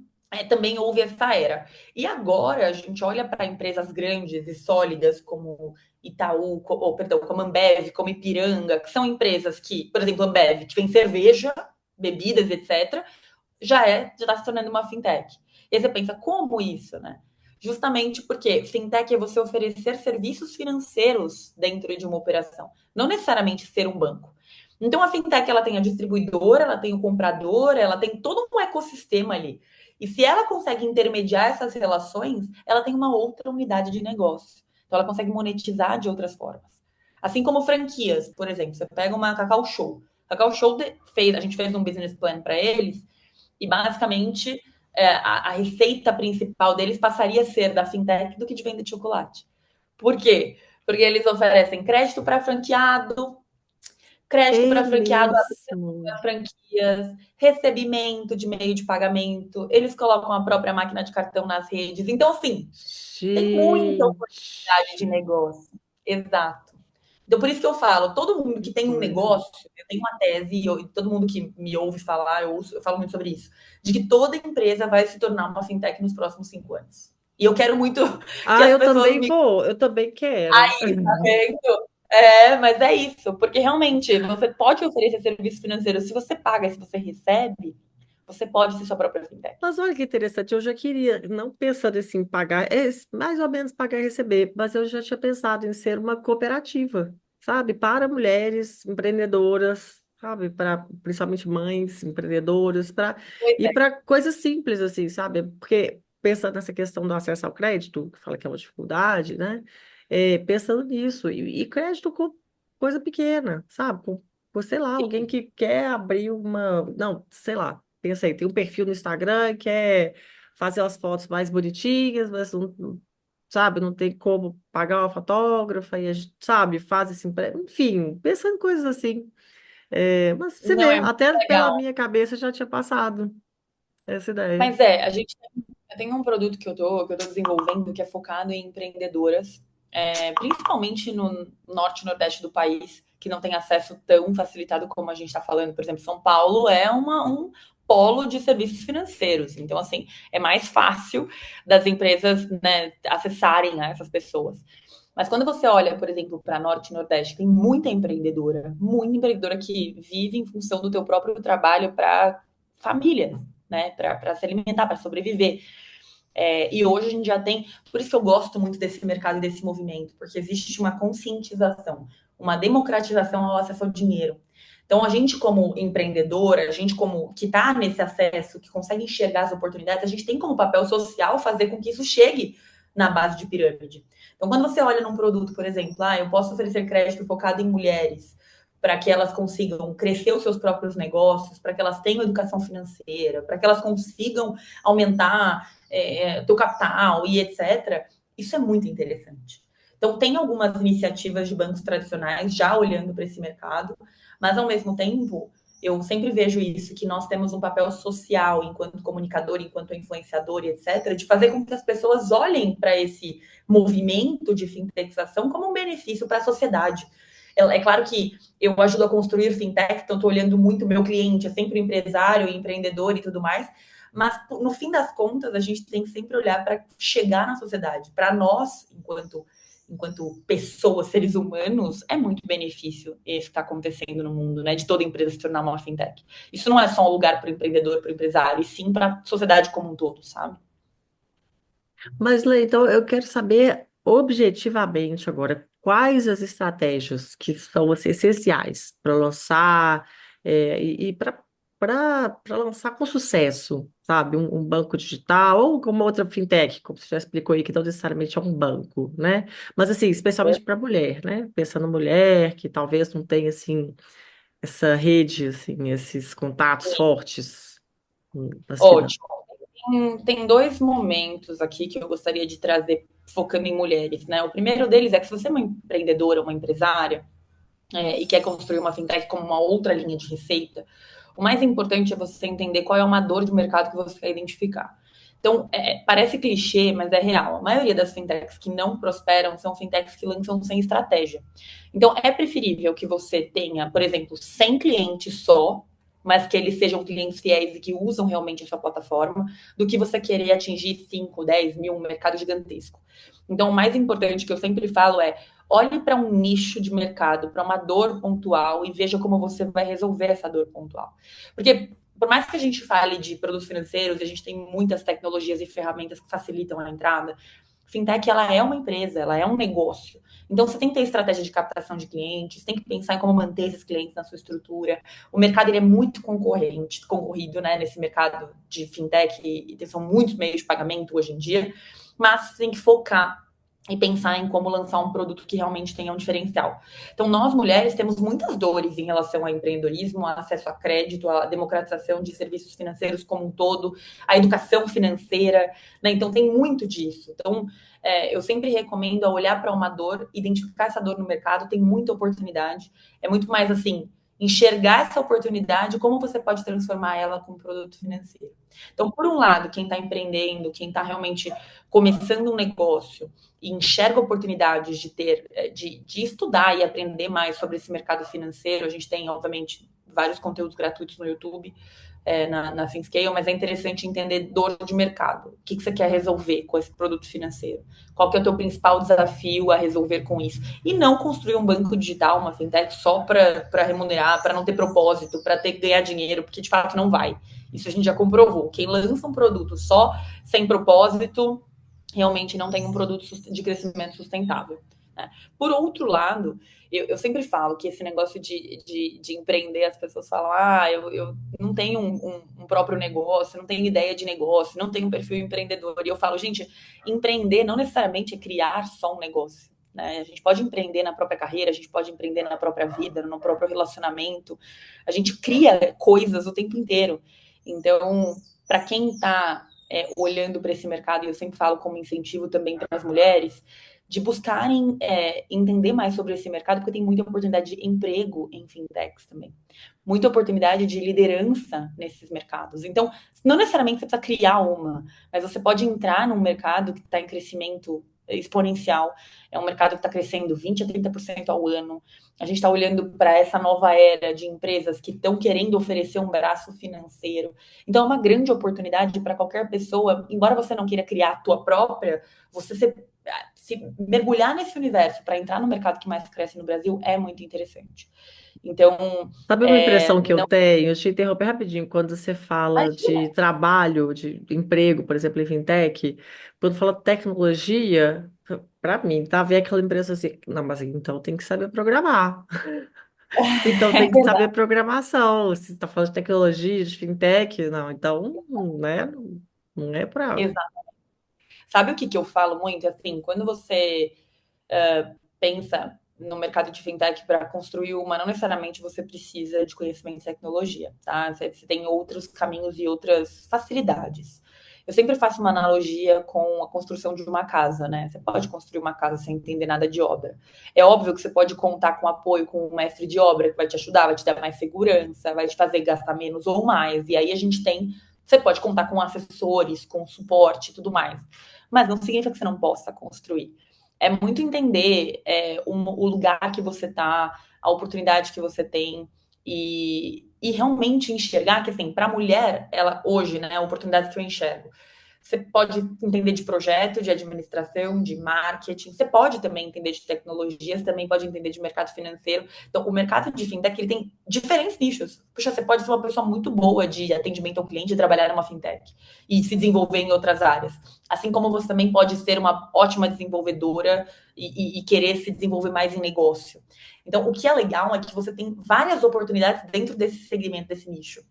também houve essa era. E agora a gente olha para empresas grandes e sólidas como Itaú, ou, perdão, como Ambev, como Ipiranga, que são empresas que, por exemplo, Ambev, que vem cerveja, bebidas, etc., já está se tornando uma fintech. E aí você pensa, como isso, né? Justamente porque fintech é você oferecer serviços financeiros dentro de uma operação, não necessariamente ser um banco. Então a fintech ela tem a distribuidora, ela tem o comprador, ela tem todo um ecossistema ali. E se ela consegue intermediar essas relações, ela tem uma outra unidade de negócio. Então ela consegue monetizar de outras formas. Assim como franquias, por exemplo, você pega uma Cacau Show. Cacau Show a gente fez um business plan para eles e basicamente a receita principal deles passaria a ser da fintech do que de venda de chocolate. Por quê? Porque eles oferecem crédito para franqueado, crédito É para franqueado, mesmo. franquias, recebimento de meio de pagamento, eles colocam a própria máquina de cartão nas redes. Então, assim, tem muita oportunidade de Gente. negócio. Exato. Então, por isso que eu falo, todo mundo Que que tem um coisa. negócio, eu tenho uma tese, todo mundo que me ouve falar, eu falo muito sobre isso, de que toda empresa vai se tornar uma fintech nos próximos 5 anos. E eu quero muito que Ah, as eu pessoas também me. vou, eu também quero. Tá vendo? Mas é isso, porque realmente você pode oferecer serviço financeiro. Se você paga, se você recebe, você pode ser sua própria fintech. Mas olha que interessante, eu já queria, não pensando assim, em pagar, mais ou menos pagar e receber, mas eu já tinha pensado em ser uma cooperativa, sabe? Para mulheres empreendedoras, sabe? Para principalmente mães empreendedoras, Pois e é. para coisas simples, assim, sabe? Porque pensando nessa questão do acesso ao crédito, que fala que é uma dificuldade, né? Pensando nisso, e crédito com coisa pequena, sabe? Sei lá, alguém Sim. que quer abrir uma. Não, sei lá. Pensa aí, tem um perfil no Instagram e quer fazer as fotos mais bonitinhas, mas sabe, não tem como pagar uma fotógrafa e a gente, sabe, faz esse enfim, pensando em coisas assim. Mas você Não, vê, é muito até pela legal. minha cabeça já tinha passado essa ideia. Mas eu tenho um produto que eu tô desenvolvendo que é focado em empreendedoras, principalmente no norte e nordeste do país, que não tem acesso tão facilitado como a gente está falando. Por exemplo, São Paulo é um polo de serviços financeiros. Então, assim, é mais fácil das empresas, né, acessarem a essas pessoas. Mas quando você olha, por exemplo, para Norte e Nordeste, tem muita empreendedora que vive em função do teu próprio trabalho para famílias, né? Para se alimentar, para sobreviver. E hoje a gente já tem. Por isso que eu gosto muito desse mercado e desse movimento, porque existe uma conscientização, uma democratização ao acesso ao dinheiro. Então, a gente, como empreendedora, a gente, como que está nesse acesso, que consegue enxergar as oportunidades, a gente tem como papel social fazer com que isso chegue na base de pirâmide. Então, quando você olha num produto, por exemplo, eu posso oferecer crédito focado em mulheres, para que elas consigam crescer os seus próprios negócios, para que elas tenham educação financeira, para que elas consigam aumentar teu capital e etc. Isso é muito interessante. Então, tem algumas iniciativas de bancos tradicionais já olhando para esse mercado, mas ao mesmo tempo, eu sempre vejo isso, que nós temos um papel social enquanto comunicador, enquanto influenciador e etc., de fazer com que as pessoas olhem para esse movimento de fintechização como um benefício para a sociedade. É claro que eu ajudo a construir fintech, então estou olhando muito o meu cliente, é sempre empresário, empreendedor e tudo mais, mas no fim das contas a gente tem que sempre olhar para chegar na sociedade. Para nós, enquanto pessoas, seres humanos, é muito benefício esse que está acontecendo no mundo, né? De toda empresa se tornar uma fintech. Isso não é só um lugar para o empreendedor, para o empresário, e sim para a sociedade como um todo, sabe? Mas, Lê, então eu quero saber objetivamente agora, quais as estratégias que são assim, essenciais para lançar e para lançar com sucesso, sabe? Um banco digital ou como outra fintech, como você já explicou aí, que não necessariamente é um banco, né? Mas assim, especialmente para mulher, né? Pensando mulher que talvez não tenha assim essa rede, assim, esses contatos fortes nas finanças. Ótimo. Tem dois momentos aqui que eu gostaria de trazer focando em mulheres, né? O primeiro deles é que se você é uma empreendedora, uma empresária, e quer construir uma fintech como uma outra linha de receita, o mais importante é você entender qual é uma dor de mercado que você quer identificar. Então, parece clichê, mas é real. A maioria das fintechs que não prosperam são fintechs que lançam sem estratégia. Então, é preferível que você tenha, por exemplo, 100 clientes só, mas que eles sejam clientes fiéis e que usam realmente a sua plataforma, do que você querer atingir 5, 10 mil, um mercado gigantesco. Então, o mais importante que eu sempre falo é olhe para um nicho de mercado, para uma dor pontual e veja como você vai resolver essa dor pontual. Porque por mais que a gente fale de produtos financeiros, a gente tem muitas tecnologias e ferramentas que facilitam a entrada, fintech ela é uma empresa, ela é um negócio. Então você tem que ter estratégia de captação de clientes, tem que pensar em como manter esses clientes na sua estrutura. O mercado ele é muito concorrido, né, nesse mercado de fintech e são muitos meios de pagamento hoje em dia, mas você tem que focar e pensar em como lançar um produto que realmente tenha um diferencial. Então, nós mulheres temos muitas dores em relação ao empreendedorismo, ao acesso a crédito, à democratização de serviços financeiros como um todo, à educação financeira, né? Então, tem muito disso. Então, eu sempre recomendo a olhar para uma dor, identificar essa dor no mercado, tem muita oportunidade. É muito mais assim, enxergar essa oportunidade, como você pode transformar ela com um produto financeiro. Então, por um lado, quem está empreendendo, quem está realmente começando um negócio, e enxerga oportunidades de ter, de estudar e aprender mais sobre esse mercado financeiro. A gente tem, obviamente, vários conteúdos gratuitos no YouTube, na FinScale, mas é interessante entender dor de mercado. O que você quer resolver com esse produto financeiro? Qual que é o teu principal desafio a resolver com isso? E não construir um banco digital, uma fintech, só para remunerar, para não ter propósito, para ter que ganhar dinheiro, porque de fato não vai. Isso a gente já comprovou. Quem lança um produto só sem propósito realmente não tem um produto de crescimento sustentável. Né? Por outro lado, eu sempre falo que esse negócio de empreender, as pessoas falam, eu não tenho um próprio negócio, não tenho ideia de negócio, não tenho um perfil empreendedor. E eu falo, gente, empreender não necessariamente é criar só um negócio. Né? A gente pode empreender na própria carreira, a gente pode empreender na própria vida, no próprio relacionamento. A gente cria coisas o tempo inteiro. Então, para quem está olhando para esse mercado, e eu sempre falo como incentivo também para as mulheres, de buscarem entender mais sobre esse mercado, porque tem muita oportunidade de emprego em fintechs também. Muita oportunidade de liderança nesses mercados. Então, não necessariamente você precisa criar uma, mas você pode entrar num mercado que está em crescimento exponencial. É um mercado que está crescendo 20 a 30% ao ano. A gente está olhando para essa nova era de empresas que estão querendo oferecer um braço financeiro. Então, é uma grande oportunidade para qualquer pessoa, embora você não queira criar a tua própria, você se mergulhar nesse universo para entrar no mercado que mais cresce no Brasil é muito interessante. Então, Sabe uma impressão que eu não. tenho? Eu te interromper rapidinho. Quando você fala de trabalho, de emprego, por exemplo, em fintech, quando fala tecnologia, para mim, tá? Vem aquela impressão assim, não, mas então tem que saber programar. Então tem que saber programação. Se você está falando de tecnologia, de fintech, não, então, né, não é para. Exato. Sabe o que, que eu falo muito? Assim, quando você pensa no mercado de fintech para construir uma, não necessariamente você precisa de conhecimento de tecnologia, tá? Você tem outros caminhos e outras facilidades. Eu sempre faço uma analogia com a construção de uma casa, né? Você pode construir uma casa sem entender nada de obra. É óbvio que você pode contar com apoio com um mestre de obra que vai te ajudar, vai te dar mais segurança, vai te fazer gastar menos ou mais. E aí a gente tem, você pode contar com assessores, com suporte e tudo mais. Mas não significa que você não possa construir. É muito entender o lugar que você está, a oportunidade que você tem e realmente enxergar que, assim, para a mulher, ela hoje, né, a oportunidade que eu enxergo, Você pode entender de projeto, de administração, de marketing. Você pode também entender de tecnologias, também pode entender de mercado financeiro. Então, o mercado de fintech ele tem diferentes nichos. Puxa, você pode ser uma pessoa muito boa de atendimento ao cliente e trabalhar numa fintech e se desenvolver em outras áreas. Assim como você também pode ser uma ótima desenvolvedora e querer se desenvolver mais em negócio. Então, o que é legal é que você tem várias oportunidades dentro desse segmento, desse nicho.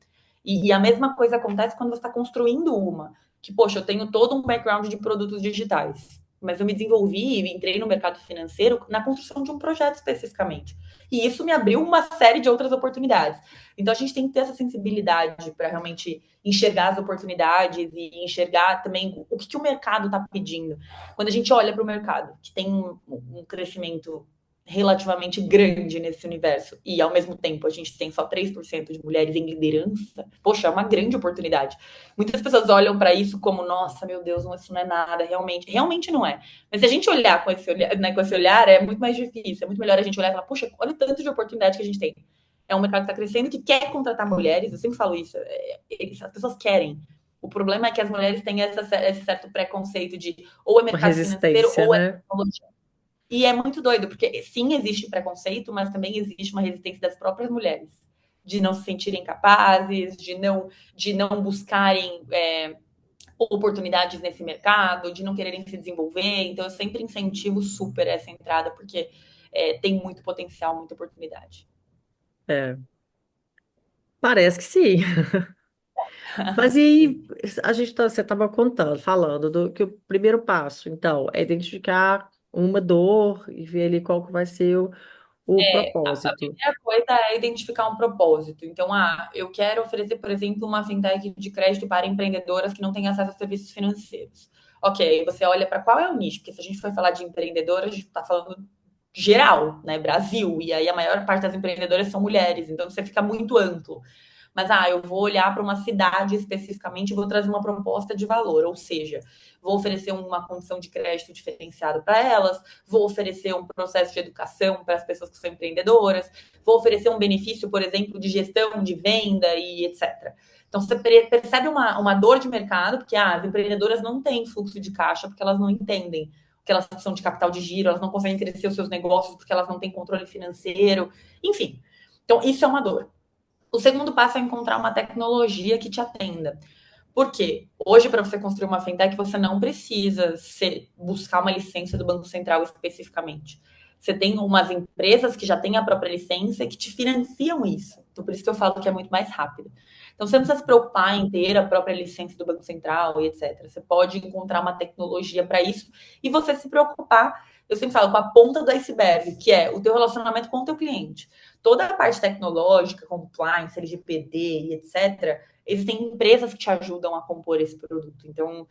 E a mesma coisa acontece quando você está construindo uma. Que, poxa, eu tenho todo um background de produtos digitais, mas eu me desenvolvi e entrei no mercado financeiro na construção de um projeto especificamente. E isso me abriu uma série de outras oportunidades. Então, a gente tem que ter essa sensibilidade para realmente enxergar as oportunidades e enxergar também o que o mercado está pedindo. Quando a gente olha para o mercado, que tem um crescimento relativamente grande nesse universo e ao mesmo tempo a gente tem só 3% de mulheres em liderança, poxa, é uma grande oportunidade. Muitas pessoas olham para isso como, nossa, meu Deus, isso não é nada, realmente não é. Mas se a gente olhar com esse olhar, né, com esse olhar, é muito mais difícil, é muito melhor a gente olhar e falar, poxa, olha o tanto de oportunidade que a gente tem. É um mercado que está crescendo, que quer contratar mulheres, eu sempre falo isso, as pessoas querem. O problema é que as mulheres têm esse certo preconceito de ou é Uma mercado financeiro resistência, ou é né? tecnologia. E é muito doido, porque sim, existe preconceito, mas também existe uma resistência das próprias mulheres, de não se sentirem capazes, de não buscarem oportunidades nesse mercado, de não quererem se desenvolver. Então, eu sempre incentivo super essa entrada, porque tem muito potencial, muita oportunidade. É, parece que sim. Mas e aí, você estava contando, falando do que o primeiro passo, então, é identificar uma dor e ver ali qual que vai ser o A propósito. primeira coisa é identificar um propósito. Então, eu quero oferecer, por exemplo, uma fintech de crédito para empreendedoras que não têm acesso a serviços financeiros. Ok, você olha para qual é o nicho, porque se a gente for falar de empreendedoras, a gente está falando geral, né, Brasil, e aí a maior parte das empreendedoras são mulheres, então você fica muito amplo. Mas, eu vou olhar para uma cidade especificamente e vou trazer uma proposta de valor, ou seja, vou oferecer uma condição de crédito diferenciado para elas, vou oferecer um processo de educação para as pessoas que são empreendedoras, vou oferecer um benefício, por exemplo, de gestão de venda e etc. Então, você percebe uma dor de mercado, porque as empreendedoras não têm fluxo de caixa, porque elas não entendem que elas precisam de capital de giro, elas não conseguem crescer os seus negócios porque elas não têm controle financeiro, enfim. Então, isso é uma dor. O segundo passo é encontrar uma tecnologia que te atenda. Por quê? Hoje, para você construir uma fintech, você não precisa buscar uma licença do Banco Central especificamente. Você tem umas empresas que já têm a própria licença e que te financiam isso. Então, por isso que eu falo que é muito mais rápido. Então, você não precisa se preocupar em ter a própria licença do Banco Central e etc. Você pode encontrar uma tecnologia para isso e você se preocupar, eu sempre falo, com a ponta do iceberg, que é o teu relacionamento com o teu cliente. Toda a parte tecnológica, compliance, LGPD e etc., existem empresas que te ajudam a compor esse produto. Então,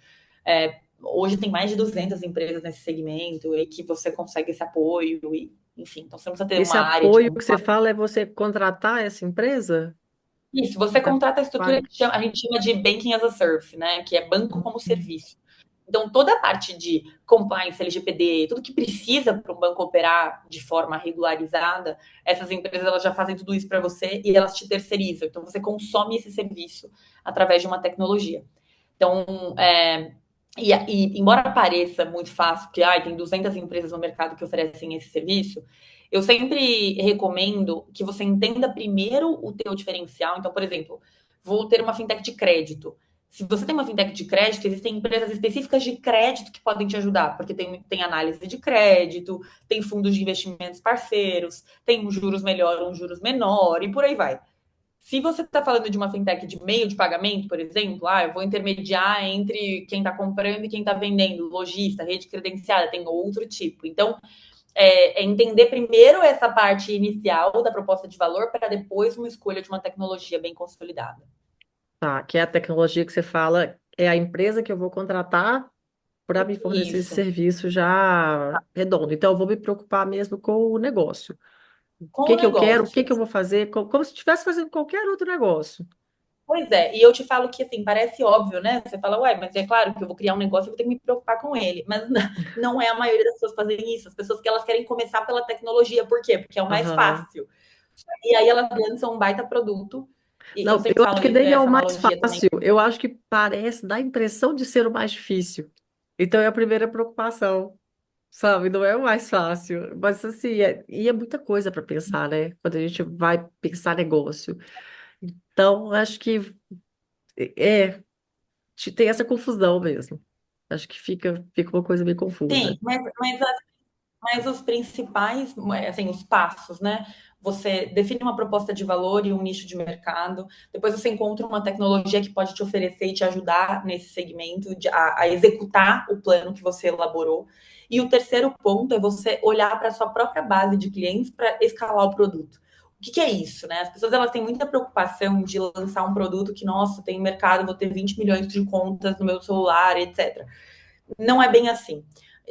hoje tem mais de 200 empresas nesse segmento e que você consegue esse apoio, e, enfim. Então, você não precisa ter Esse uma área de apoio que você compliance. fala é você contratar essa empresa? Isso, você Da contrata a estrutura que parte. a gente chama de Banking as a Service, né? Que é banco como Uhum. serviço. Então, toda a parte de compliance, LGPD, tudo que precisa para um banco operar de forma regularizada, essas empresas elas já fazem tudo isso para você e elas te terceirizam. Então, você consome esse serviço através de uma tecnologia. Então, embora pareça muito fácil, que tem 200 empresas no mercado que oferecem esse serviço, eu sempre recomendo que você entenda primeiro o teu diferencial. Então, por exemplo, vou ter uma fintech de crédito. Se você tem uma fintech de crédito, existem empresas específicas de crédito que podem te ajudar, porque tem análise de crédito, tem fundos de investimentos parceiros, tem um juros melhor, um juros menor, e por aí vai. Se você está falando de uma fintech de meio de pagamento, por exemplo, eu vou intermediar entre quem está comprando e quem está vendendo, lojista, rede credenciada, tem outro tipo. Então, entender primeiro essa parte inicial da proposta de valor para depois uma escolha de uma tecnologia bem consolidada. Tá, que é a tecnologia que você fala, é a empresa que eu vou contratar para me fornecer esse Isso. serviço já redondo. Então, eu vou me preocupar mesmo com o negócio. O Com que o que eu quero, o negócio. que que eu vou fazer, como se estivesse fazendo qualquer outro negócio. Pois é, e eu te falo que assim, parece óbvio, né? Você fala, ué, mas é claro que eu vou criar um negócio e vou ter que me preocupar com ele. Mas não é a maioria das pessoas fazerem isso. As pessoas que elas querem começar pela tecnologia. Por quê? Porque é o mais Aham. fácil. E aí elas lançam um baita produto E eu Não, sempre eu acho falo que nem é o essa mais analogia também. fácil. Eu acho que parece, dá a impressão de ser o mais difícil. Então é a primeira preocupação, sabe? Não é o mais fácil. Mas assim, e é muita coisa para pensar, né? Quando a gente vai pensar negócio. Então, acho que é, tem essa confusão mesmo. Acho que fica uma coisa meio confusa. Sim, mas os principais, assim, os passos, né? Você define uma proposta de valor e um nicho de mercado. Depois você encontra uma tecnologia que pode te oferecer e te ajudar nesse segmento a executar o plano que você elaborou. E o terceiro ponto é você olhar para a sua própria base de clientes para escalar o produto. O que é isso, né? As pessoas elas têm muita preocupação de lançar um produto que, nossa, tem mercado, vou ter 20 milhões de contas no meu celular, etc. Não é bem assim.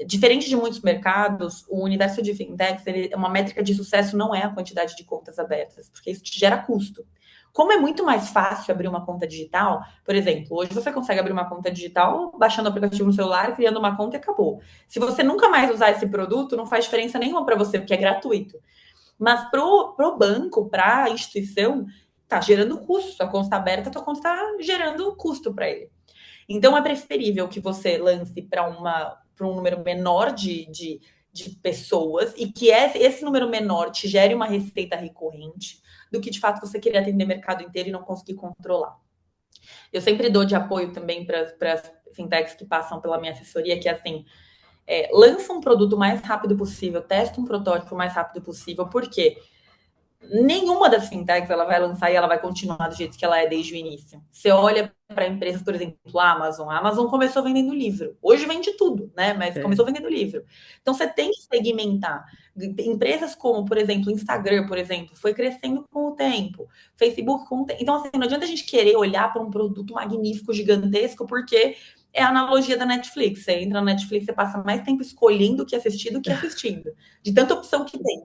Diferente de muitos mercados, o universo de fintechs, uma métrica de sucesso não é a quantidade de contas abertas, porque isso te gera custo. Como é muito mais fácil abrir uma conta digital, por exemplo, hoje você consegue abrir uma conta digital baixando o aplicativo no celular, criando uma conta e acabou. Se você nunca mais usar esse produto, não faz diferença nenhuma para você, porque é gratuito. Mas pro banco, para a instituição, tá gerando custo. Sua conta está aberta, sua conta está gerando custo para ele. Então, é preferível que você lance para um número menor de pessoas e que esse número menor te gere uma receita recorrente do que, de fato, você querer atender o mercado inteiro e não conseguir controlar. Eu sempre dou de apoio também para as fintechs que passam pela minha assessoria, que é assim, lança um produto o mais rápido possível, testa um protótipo o mais rápido possível, porque nenhuma das fintechs ela vai lançar e ela vai continuar do jeito que ela é desde o início. Você olha para empresas, por exemplo, a Amazon começou vendendo livro. Hoje vende tudo, né? Mas É. começou vendendo livro. Então você tem que segmentar. Empresas como, por exemplo, Instagram, por exemplo, foi crescendo com o tempo. Facebook com o tempo. Então, assim, não adianta a gente querer olhar para um produto magnífico, gigantesco, porque é a analogia da Netflix. Você entra na Netflix, você passa mais tempo escolhendo o que assistir do que assistindo. De tanta opção que tem.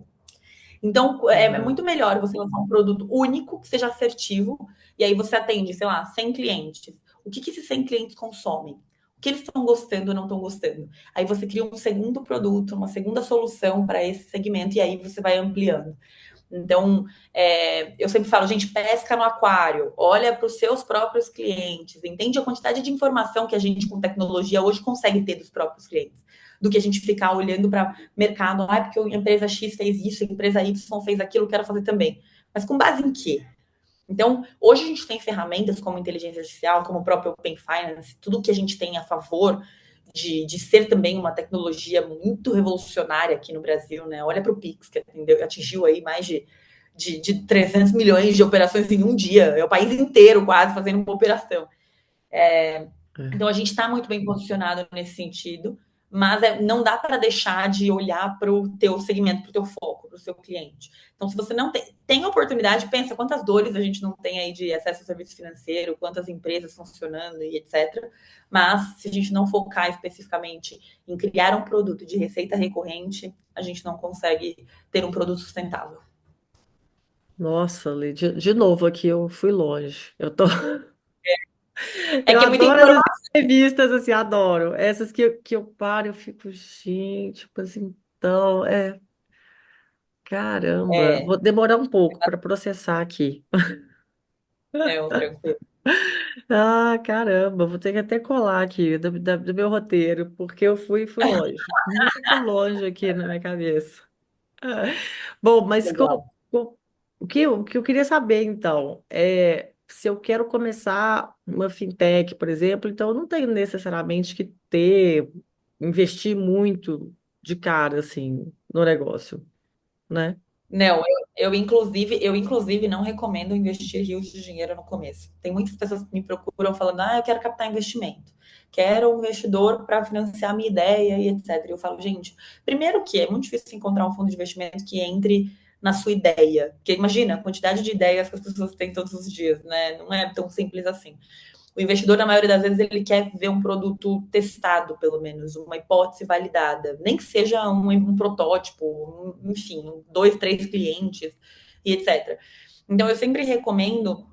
Então, é Aham. muito melhor você lançar um produto único, que seja assertivo, e aí você atende, sei lá, 100 clientes. O que esses 100 clientes consomem? O que eles estão gostando ou não estão gostando? Aí você cria um segundo produto, uma segunda solução para esse segmento, e aí você vai ampliando. Então, eu sempre falo, gente, pesca no aquário, olha para os seus próprios clientes, entende a quantidade de informação que a gente, com tecnologia, hoje consegue ter dos próprios clientes, do que a gente ficar olhando para mercado, porque a empresa X fez isso, a empresa Y fez aquilo, quero fazer também. Mas com base em quê? Então, hoje a gente tem ferramentas como inteligência artificial, como o próprio Open Finance, tudo que a gente tem a favor de ser também uma tecnologia muito revolucionária aqui no Brasil, né? Olha para o Pix, que atingiu aí mais de 300 milhões de operações em um dia. É o país inteiro quase fazendo uma operação. É. Então a gente está muito bem posicionado nesse sentido, mas não dá para deixar de olhar para o teu segmento, para o teu foco, para o seu cliente. Então, se você não tem oportunidade, pensa quantas dores a gente não tem aí de acesso ao serviço financeiro, quantas empresas funcionando e etc. Mas se a gente não focar especificamente em criar um produto de receita recorrente, a gente não consegue ter um produto sustentável. Nossa, Lê, de novo aqui eu fui longe. É Eu que é muita adoro essas informação. revistas, assim, adoro. Essas que eu paro, eu fico, gente, tipo assim, então, caramba, É, vou demorar um pouco para processar aqui. tranquilo. Ah, caramba, vou ter que até colar aqui do meu roteiro, porque eu fui longe, muito longe aqui na minha cabeça. Bom, mas Legal. o que eu queria saber, então, é se eu quero começar uma fintech, por exemplo, então eu não tenho necessariamente que investir muito de cara, assim, no negócio, né? Não, eu inclusive não recomendo investir rios de dinheiro no começo. Tem muitas pessoas que me procuram falando, eu quero captar investimento, quero um investidor para financiar a minha ideia e etc. Eu falo, gente, primeiro que é muito difícil encontrar um fundo de investimento que entre na sua ideia. Porque imagina a quantidade de ideias que as pessoas têm todos os dias, né? Não é tão simples assim. O investidor, na maioria das vezes, ele quer ver um produto testado, pelo menos, uma hipótese validada, nem que seja um protótipo, enfim, dois, três clientes e etc. Então, eu sempre recomendo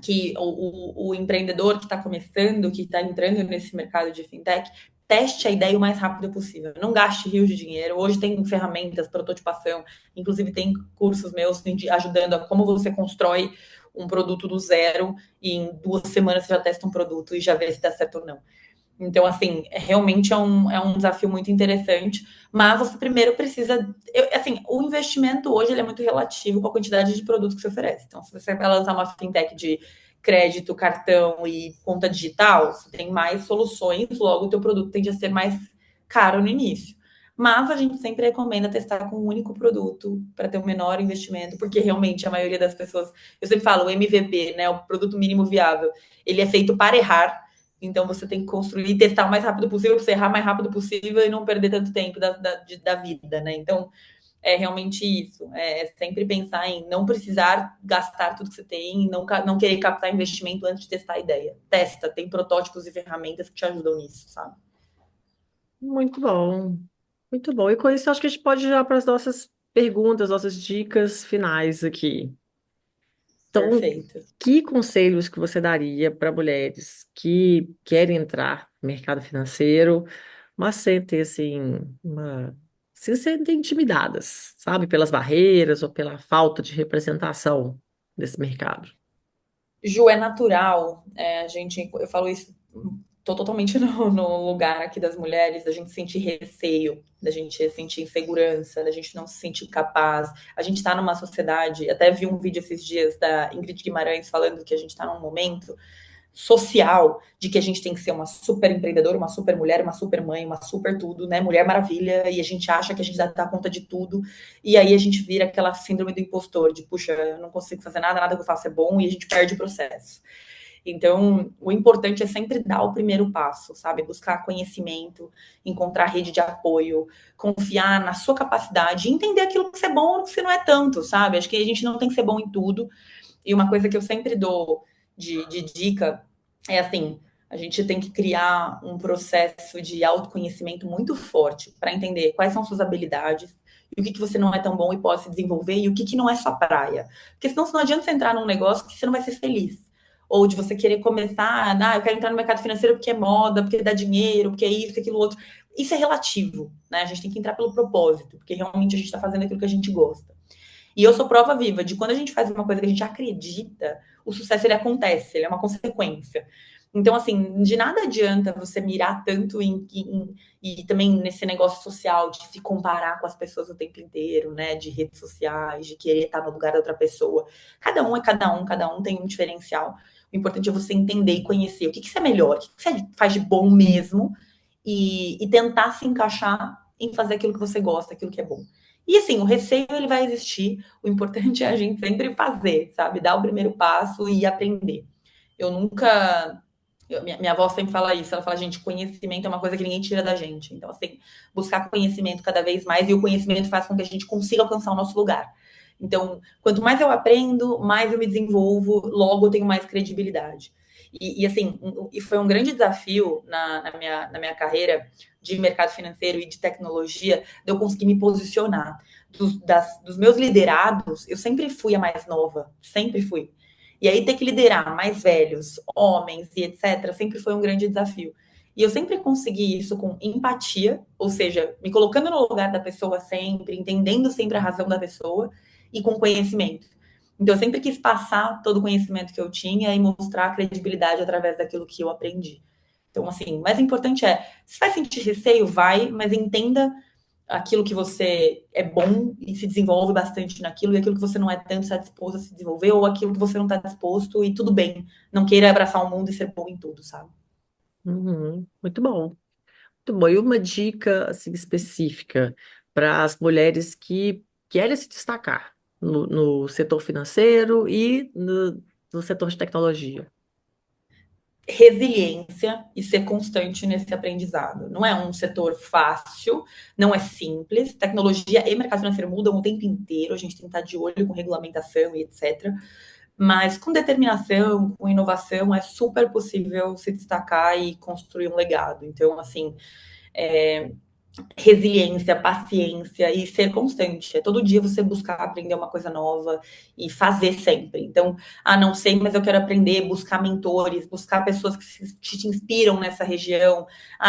que o empreendedor que está começando, que está entrando nesse mercado de fintech, teste a ideia o mais rápido possível. Não gaste rios de dinheiro. Hoje tem ferramentas, prototipação, inclusive tem cursos meus ajudando a como você constrói um produto do zero e em 2 semanas você já testa um produto e já vê se dá certo ou não. Então, assim, realmente é um desafio muito interessante, mas você primeiro precisa. Assim, o investimento hoje ele é muito relativo com a quantidade de produtos que você oferece. Então, se você vai lançar uma fintech de crédito, cartão e conta digital, você tem mais soluções, logo o teu produto tende a ser mais caro no início. Mas a gente sempre recomenda testar com um único produto para ter um menor investimento, porque realmente a maioria das pessoas, eu sempre falo, o MVP, né, o produto mínimo viável, ele é feito para errar. Então você tem que construir e testar o mais rápido possível para você errar o mais rápido possível e não perder tanto tempo da vida, né? Então é realmente isso. É sempre pensar em não precisar gastar tudo que você tem, não querer captar investimento antes de testar a ideia. Testa, tem protótipos e ferramentas que te ajudam nisso, sabe? Muito bom. Muito bom. E com isso, eu acho que a gente pode ir já para as nossas perguntas, nossas dicas finais aqui. Então, Perfeito. que conselhos que você daria para mulheres que querem entrar no mercado financeiro, mas sentem assim, se sentem intimidadas, sabe, pelas barreiras ou pela falta de representação desse mercado? Ju, é natural, eu falo isso, tô totalmente no lugar aqui das mulheres, da gente sentir receio, da gente sentir insegurança, da gente não se sentir capaz. A gente tá numa sociedade, até vi um vídeo esses dias da Ingrid Guimarães falando que a gente tá num momento social de que a gente tem que ser uma super empreendedora, uma super mulher, uma super mãe, uma super tudo, né? Mulher maravilha, e a gente acha que a gente dá conta de tudo, e aí a gente vira aquela síndrome do impostor, de puxa, eu não consigo fazer nada, nada que eu faço é bom, e a gente perde o processo. Então, o importante é sempre dar o primeiro passo, sabe? Buscar conhecimento, encontrar rede de apoio, confiar na sua capacidade, entender aquilo que você é bom ou que você não é tanto, sabe? Acho que a gente não tem que ser bom em tudo. E uma coisa que eu sempre dou de dica é assim: a gente tem que criar um processo de autoconhecimento muito forte para entender quais são suas habilidades e o que você não é tão bom e pode se desenvolver e o que não é sua praia. Porque senão não adianta você entrar num negócio que você não vai ser feliz. Ou de você querer começar, eu quero entrar no mercado financeiro porque é moda, porque dá dinheiro, porque é isso, aquilo outro. Isso é relativo, né? A gente tem que entrar pelo propósito, porque realmente a gente está fazendo aquilo que a gente gosta. E eu sou prova viva de quando a gente faz uma coisa que a gente acredita, o sucesso ele acontece, ele é uma consequência. Então, assim, de nada adianta você mirar tanto e também nesse negócio social de se comparar com as pessoas o tempo inteiro, né? De redes sociais, de querer estar no lugar da outra pessoa. Cada um é cada um tem um diferencial. O importante é você entender e conhecer o que você é melhor, o que você faz de bom mesmo e tentar se encaixar em fazer aquilo que você gosta, aquilo que é bom. E assim, o receio ele vai existir, o importante é a gente sempre fazer, sabe? Dar o primeiro passo e aprender. Eu nunca. Minha avó sempre fala isso, ela fala, gente, conhecimento é uma coisa que ninguém tira da gente. Então, assim, buscar conhecimento cada vez mais, e o conhecimento faz com que a gente consiga alcançar o nosso lugar. Então, quanto mais eu aprendo, mais eu me desenvolvo, logo eu tenho mais credibilidade. Assim, e foi um grande desafio na minha carreira de mercado financeiro e de tecnologia, de eu conseguir me posicionar. Dos meus liderados, eu sempre fui a mais nova, sempre fui. E aí ter que liderar mais velhos, homens e etc., sempre foi um grande desafio. E eu sempre consegui isso com empatia, ou seja, me colocando no lugar da pessoa sempre, entendendo sempre a razão da pessoa e com conhecimento. Então, eu sempre quis passar todo o conhecimento que eu tinha e mostrar a credibilidade através daquilo que eu aprendi. Então, assim, o mais importante é, se vai sentir receio, vai, mas entenda aquilo que você é bom e se desenvolve bastante naquilo, e aquilo que você não é tanto está disposto a se desenvolver, ou aquilo que você não está disposto, e tudo bem. Não queira abraçar o mundo e ser bom em tudo, sabe? Uhum, muito bom. Muito bom. E uma dica assim, específica para as mulheres que querem se destacar no setor financeiro e no setor de tecnologia. Resiliência e ser constante nesse aprendizado. Não é um setor fácil, não é simples. Tecnologia e mercado financeiro mudam o tempo inteiro, a gente tem que estar de olho com regulamentação e etc. Mas com determinação, com inovação, é super possível se destacar e construir um legado. Então, assim, resiliência, paciência e ser constante. É todo dia você buscar aprender uma coisa nova e fazer sempre. Então, não sei, mas eu quero aprender, buscar mentores, buscar pessoas que te inspiram nessa região.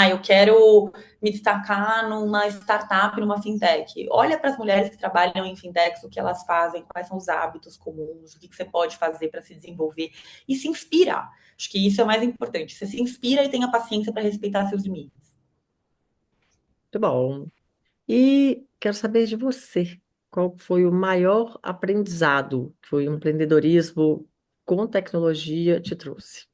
Eu quero me destacar numa startup, numa fintech. Olha para as mulheres que trabalham em fintechs, o que elas fazem, quais são os hábitos comuns, o que você pode fazer para se desenvolver e se inspirar. Acho que isso é o mais importante. Você se inspira e tenha paciência para respeitar seus limites. Muito bom. E quero saber de você, qual foi o maior aprendizado que o empreendedorismo com tecnologia te trouxe?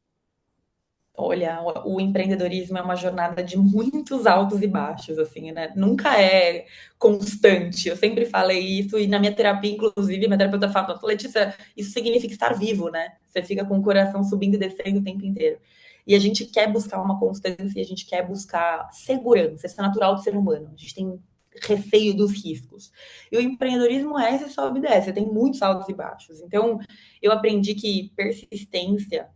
Olha, o empreendedorismo é uma jornada de muitos altos e baixos, assim, né? Nunca é constante. Eu sempre falei isso e na minha terapia, inclusive, minha terapeuta fala, Letícia, isso significa estar vivo, né? Você fica com o coração subindo e descendo o tempo inteiro. E a gente quer buscar uma constância e a gente quer buscar segurança. Isso é natural do ser humano. A gente tem receio dos riscos. E o empreendedorismo é esse sobe e desce, tem muitos altos e baixos. Então, eu aprendi que persistência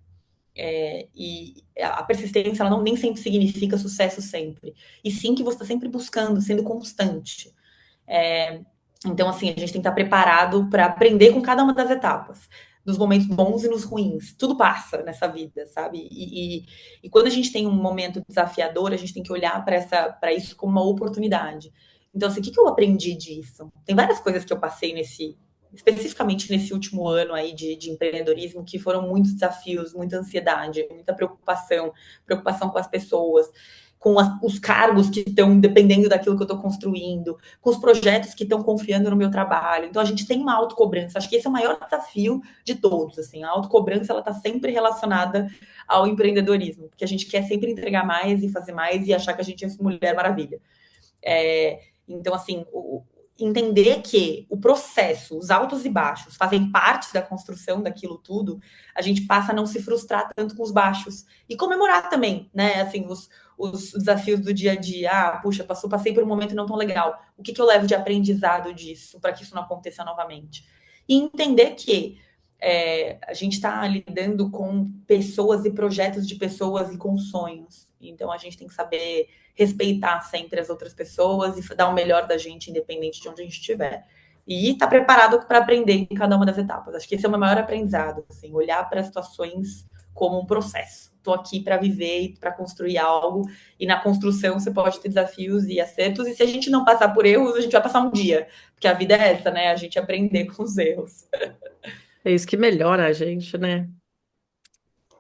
e a persistência ela não nem sempre significa sucesso sempre. E sim que você está sempre buscando, sendo constante. Então, assim, a gente tem que estar preparado para aprender com cada uma das etapas. Nos momentos bons e nos ruins. Tudo passa nessa vida, sabe? E quando a gente tem um momento desafiador, a gente tem que olhar para isso como uma oportunidade. Então, assim, o que eu aprendi disso? Tem várias coisas que eu passei especificamente nesse último ano aí de empreendedorismo, que foram muitos desafios, muita ansiedade, muita preocupação, preocupação com as pessoas, com os cargos que estão dependendo daquilo que eu estou construindo, com os projetos que estão confiando no meu trabalho. Então a gente tem uma autocobrança. Acho que esse é o maior desafio de todos. Assim, a autocobrança ela está sempre relacionada ao empreendedorismo, porque a gente quer sempre entregar mais e fazer mais e achar que a gente é mulher maravilha. Então, assim, entender que o processo, os altos e baixos, fazem parte da construção daquilo tudo, a gente passa a não se frustrar tanto com os baixos. E comemorar também, né? Assim, os desafios do dia a dia. Puxa, passei por um momento não tão legal. O que eu levo de aprendizado disso para que isso não aconteça novamente? E entender que a gente está lidando com pessoas e projetos de pessoas e com sonhos. Então a gente tem que saber respeitar sempre as outras pessoas e dar o melhor da gente, independente de onde a gente estiver. E estar preparado para aprender em cada uma das etapas. Acho que esse é o meu maior aprendizado, assim, olhar para as situações como um processo. Estou aqui para viver e para construir algo, e na construção você pode ter desafios e acertos, e se a gente não passar por erros, a gente vai passar um dia, porque a vida é essa, né? A gente aprender com os erros. É isso que melhora a gente, né?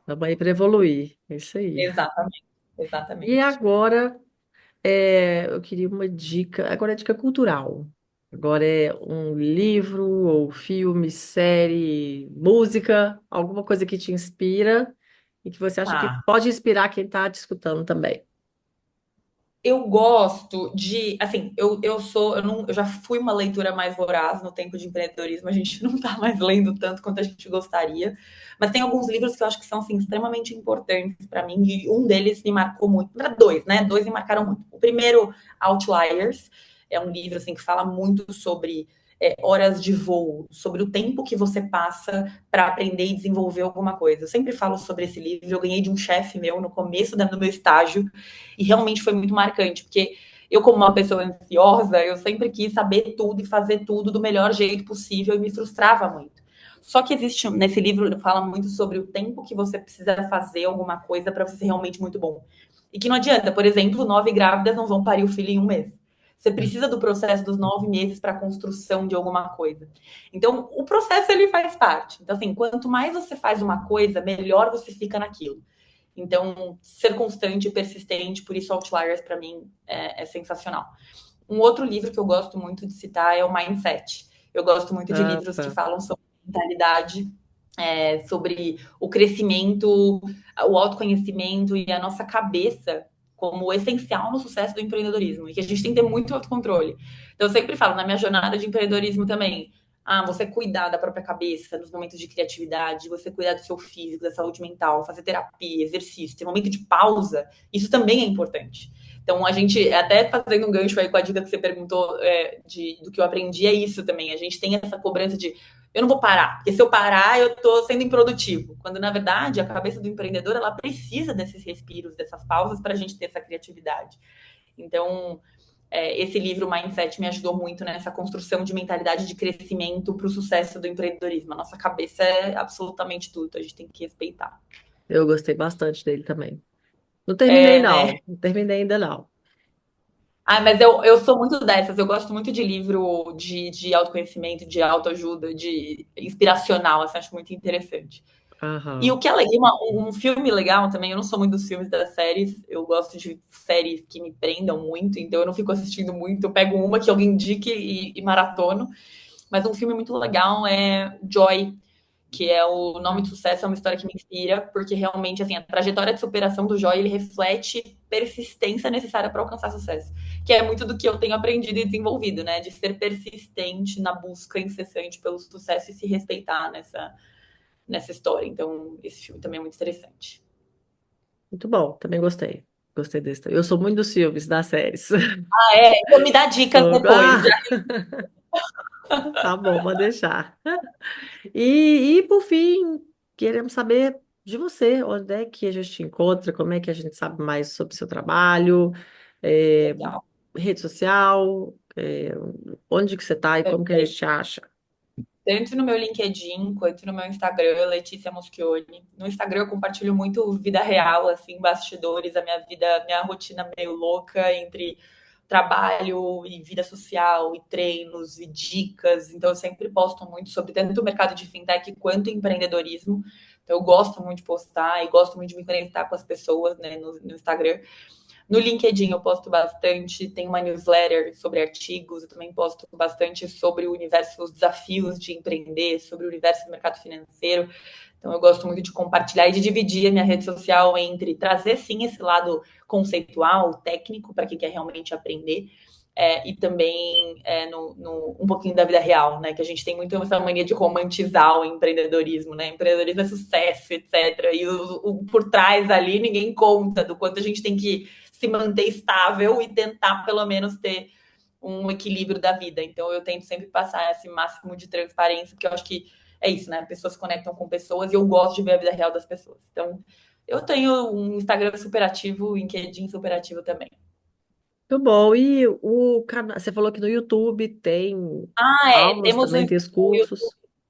Vamos aí para evoluir. É isso aí. Exatamente, E exatamente. agora, eu queria uma dica. Agora é dica cultural. Agora é um livro, ou filme, série, música, alguma coisa que te inspira e que você acha que Tá. pode inspirar quem está te escutando também. Eu gosto de, assim, eu já fui uma leitura mais voraz no tempo de empreendedorismo, a gente não tá mais lendo tanto quanto a gente gostaria, mas tem alguns livros que eu acho que são, assim, extremamente importantes para mim, e um deles me marcou muito, para dois, né, dois me marcaram muito. O primeiro, Outliers, é um livro, assim, que fala muito sobre horas de voo, sobre o tempo que você passa para aprender e desenvolver alguma coisa. Eu sempre falo sobre esse livro, eu ganhei de um chefe meu no começo do meu estágio, e realmente foi muito marcante, porque eu, como uma pessoa ansiosa, eu sempre quis saber tudo e fazer tudo do melhor jeito possível e me frustrava muito. Só que existe, nesse livro, fala muito sobre o tempo que você precisa fazer alguma coisa para você ser realmente muito bom. E que não adianta, por exemplo, 9 grávidas não vão parir o filho em um mês. Você precisa do processo dos 9 meses para a construção de alguma coisa. Então, o processo ele faz parte. Então, assim, quanto mais você faz uma coisa, melhor você fica naquilo. Então, ser constante e persistente, por isso Outliers para mim é sensacional. Um outro livro que eu gosto muito de citar é o Mindset. Eu gosto muito de Ah, livros que tá. falam sobre mentalidade, sobre o crescimento, o autoconhecimento e a nossa cabeça como essencial no sucesso do empreendedorismo e que a gente tem que ter muito autocontrole. Então, eu sempre falo, na minha jornada de empreendedorismo também, você cuidar da própria cabeça nos momentos de criatividade, você cuidar do seu físico, da saúde mental, fazer terapia, exercício, ter momento de pausa, isso também é importante. Então, a gente, até fazendo um gancho aí com a dica que você perguntou do que eu aprendi, é isso também. A gente tem essa cobrança de eu não vou parar, porque se eu parar, eu estou sendo improdutivo. Quando, na verdade, a cabeça do empreendedor, ela precisa desses respiros, dessas pausas para a gente ter essa criatividade. Então, esse livro Mindset me ajudou muito nessa construção de mentalidade de crescimento para o sucesso do empreendedorismo. A nossa cabeça é absolutamente tudo, a gente tem que respeitar. Eu gostei bastante dele também. Não terminei, É, né? não. Não terminei ainda, não. Ah, mas eu sou muito dessas. Eu gosto muito de livro de autoconhecimento, de autoajuda, de inspiracional. Assim, acho muito interessante. E o Aham. que é legal, um filme legal também, eu não sou muito dos filmes das séries, eu gosto de séries que me prendam muito, então eu não fico assistindo muito, eu pego uma que alguém indique e maratono. Mas um filme muito legal é Joy, que é o nome de sucesso, é uma história que me inspira, porque realmente, assim, a trajetória de superação do Joy, ele reflete persistência necessária para alcançar sucesso, que é muito do que eu tenho aprendido e desenvolvido, né, de ser persistente na busca incessante pelo sucesso e se respeitar nessa história. Então, esse filme também é muito interessante. Muito bom, também gostei. Gostei desse. Eu sou muito dos filmes, das séries. Ah, é? Então me dá dicas Sou... depois. Ah, tá bom, pode deixar. Por fim, queremos saber de você, onde é que a gente te encontra, como é que a gente sabe mais sobre o seu trabalho, é, Legal. rede social, onde que você está e como que a gente Perfeito. te acha. Tanto no meu LinkedIn quanto no meu Instagram, Letícia Moschioni. No Instagram eu compartilho muito vida real, assim, bastidores, a minha vida, minha rotina meio louca entre trabalho e vida social, e treinos e dicas. Então eu sempre posto muito sobre tanto o mercado de fintech quanto empreendedorismo. Então eu gosto muito de postar e gosto muito de me conectar com as pessoas, né, no Instagram. No LinkedIn eu posto bastante, tem uma newsletter sobre artigos, eu também posto bastante sobre o universo, os desafios de empreender, sobre o universo do mercado financeiro. Então eu gosto muito de compartilhar e de dividir a minha rede social entre trazer sim esse lado conceitual, técnico, para quem quer realmente aprender, e também um pouquinho da vida real, né? Que a gente tem muito essa mania de romantizar o empreendedorismo, né? Empreendedorismo é sucesso, etc. E o por trás ali ninguém conta do quanto a gente tem que se manter estável e tentar pelo menos ter um equilíbrio da vida. Então eu tento sempre passar esse máximo de transparência, porque eu acho que é isso, né? Pessoas se conectam com pessoas e eu gosto de ver a vida real das pessoas. Então eu tenho um Instagram super ativo, um LinkedIn super ativo também. Muito bom. E o canal, você falou que no YouTube tem aulas, Temos também tem os o YouTube cursos.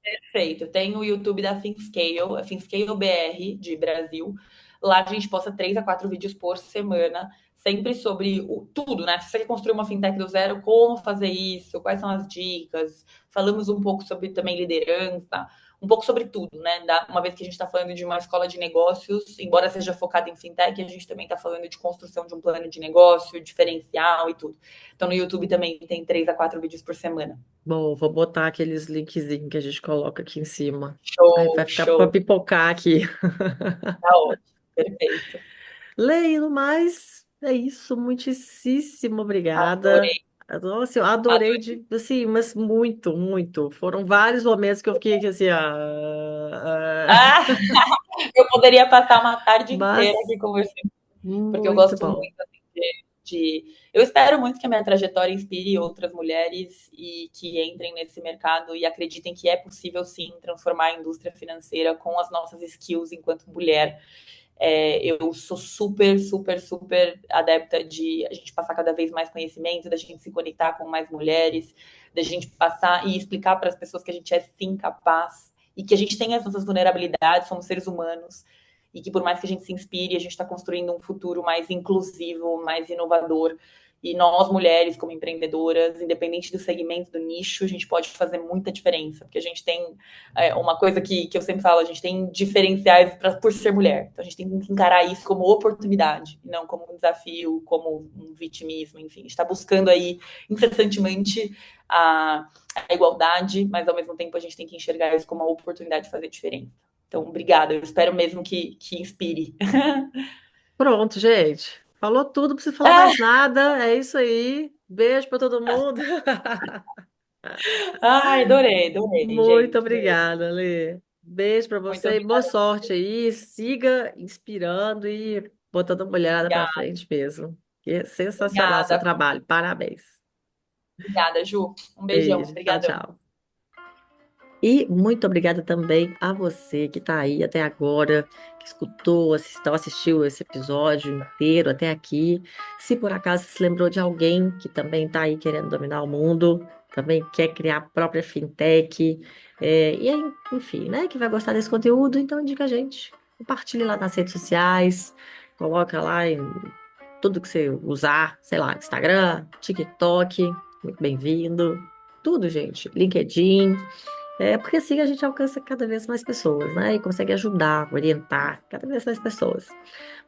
perfeito. Tem o YouTube da ThinkScale, a ThinkScale BR de Brasil. Lá a gente posta 3 a 4 vídeos por semana, sempre sobre tudo, né? Se você quer construir uma fintech do zero, como fazer isso, quais são as dicas. Falamos um pouco sobre também liderança, um pouco sobre tudo, né? Uma vez que a gente está falando de uma escola de negócios, embora seja focada em fintech, a gente também está falando de construção de um plano de negócio, diferencial e tudo. Então no YouTube também tem 3 a 4 vídeos por semana. Bom, vou botar aqueles linkzinhos que a gente coloca aqui em cima. Aí vai Show, ficar para show. pipocar aqui. Tá ótimo. Perfeito. Leilo, mas é isso. Muitíssimo obrigada. Adorei, Nossa, eu adorei adorei. de, assim, mas muito, muito. Foram vários momentos que eu fiquei aqui assim, Ah, eu poderia passar uma tarde inteira mas aqui conversando, porque eu muito gosto bom. muito assim, eu espero muito que a minha trajetória inspire outras mulheres e que entrem nesse mercado e acreditem que é possível sim transformar a indústria financeira com as nossas skills enquanto mulher. Eu sou super, super, super adepta de a gente passar cada vez mais conhecimento, da gente se conectar com mais mulheres, da gente passar e explicar para as pessoas que a gente é sim capaz e que a gente tem as nossas vulnerabilidades, somos seres humanos e que por mais que a gente se inspire, a gente está construindo um futuro mais inclusivo, mais inovador. E nós, mulheres, como empreendedoras, independente do segmento, do nicho, a gente pode fazer muita diferença, porque a gente tem uma coisa que eu sempre falo, a gente tem diferenciais por ser mulher. Então a gente tem que encarar isso como oportunidade, e não como um desafio, como um vitimismo, enfim. A gente está buscando aí incessantemente a igualdade, mas ao mesmo tempo a gente tem que enxergar isso como uma oportunidade de fazer diferença. Então, obrigada. Eu espero mesmo que inspire. Pronto, gente. Falou tudo, não precisa falar mais nada. É isso aí. Beijo para todo mundo. Ai, adorei, adorei, Muito gente. Beijo. obrigada, Lê. Beijo para Muito você e boa obrigada. sorte aí. Siga inspirando e botando a mulherada para Obrigada, frente mesmo. Que é sensacional o seu obrigada, trabalho. Parabéns. obrigada, Ju. Um beijão. Beijo. Tchau, Obrigadão. tchau. E muito obrigada também a você que está aí até agora, que escutou, assistiu esse episódio inteiro até aqui. Se por acaso se lembrou de alguém que também está aí querendo dominar o mundo, também quer criar a própria fintech, e aí, enfim, né, que vai gostar desse conteúdo, então indica a gente. Compartilhe lá nas redes sociais, coloca lá em tudo que você usar, sei lá, Instagram, TikTok, muito bem-vindo. Tudo, gente. LinkedIn. Porque assim a gente alcança cada vez mais pessoas, né? E consegue ajudar, orientar cada vez mais pessoas.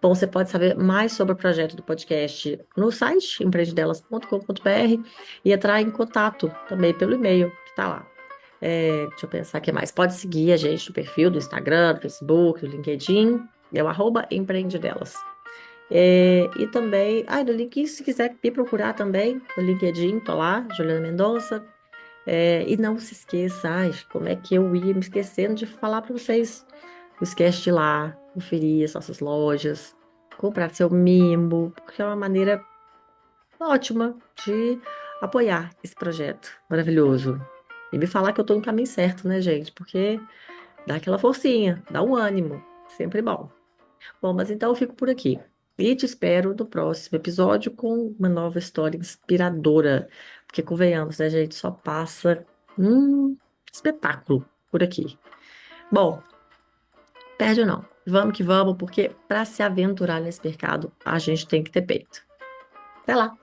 Bom, você pode saber mais sobre o projeto do podcast no site empreendedelas.com.br e entrar em contato também pelo e-mail que está lá. Deixa eu pensar o que mais. Pode seguir a gente no perfil do Instagram, do Facebook, do LinkedIn. É o @empreendedelas. E também, no link, se quiser me procurar também no LinkedIn, tô lá, Juliana Mendonça. E não se esqueça, como é que eu ia me esquecendo de falar para vocês? Não esquece de ir lá, conferir as nossas lojas, comprar seu mimo, porque é uma maneira ótima de apoiar esse projeto maravilhoso. E me falar que eu estou no caminho certo, né, gente? Porque dá aquela forcinha, dá um ânimo, sempre bom. Bom, mas então eu fico por aqui. E te espero no próximo episódio com uma nova história inspiradora. Porque, convenhamos, né, gente? Só passa um espetáculo por aqui. Bom, perde não. Vamos que vamos, porque para se aventurar nesse mercado, a gente tem que ter peito. Até lá!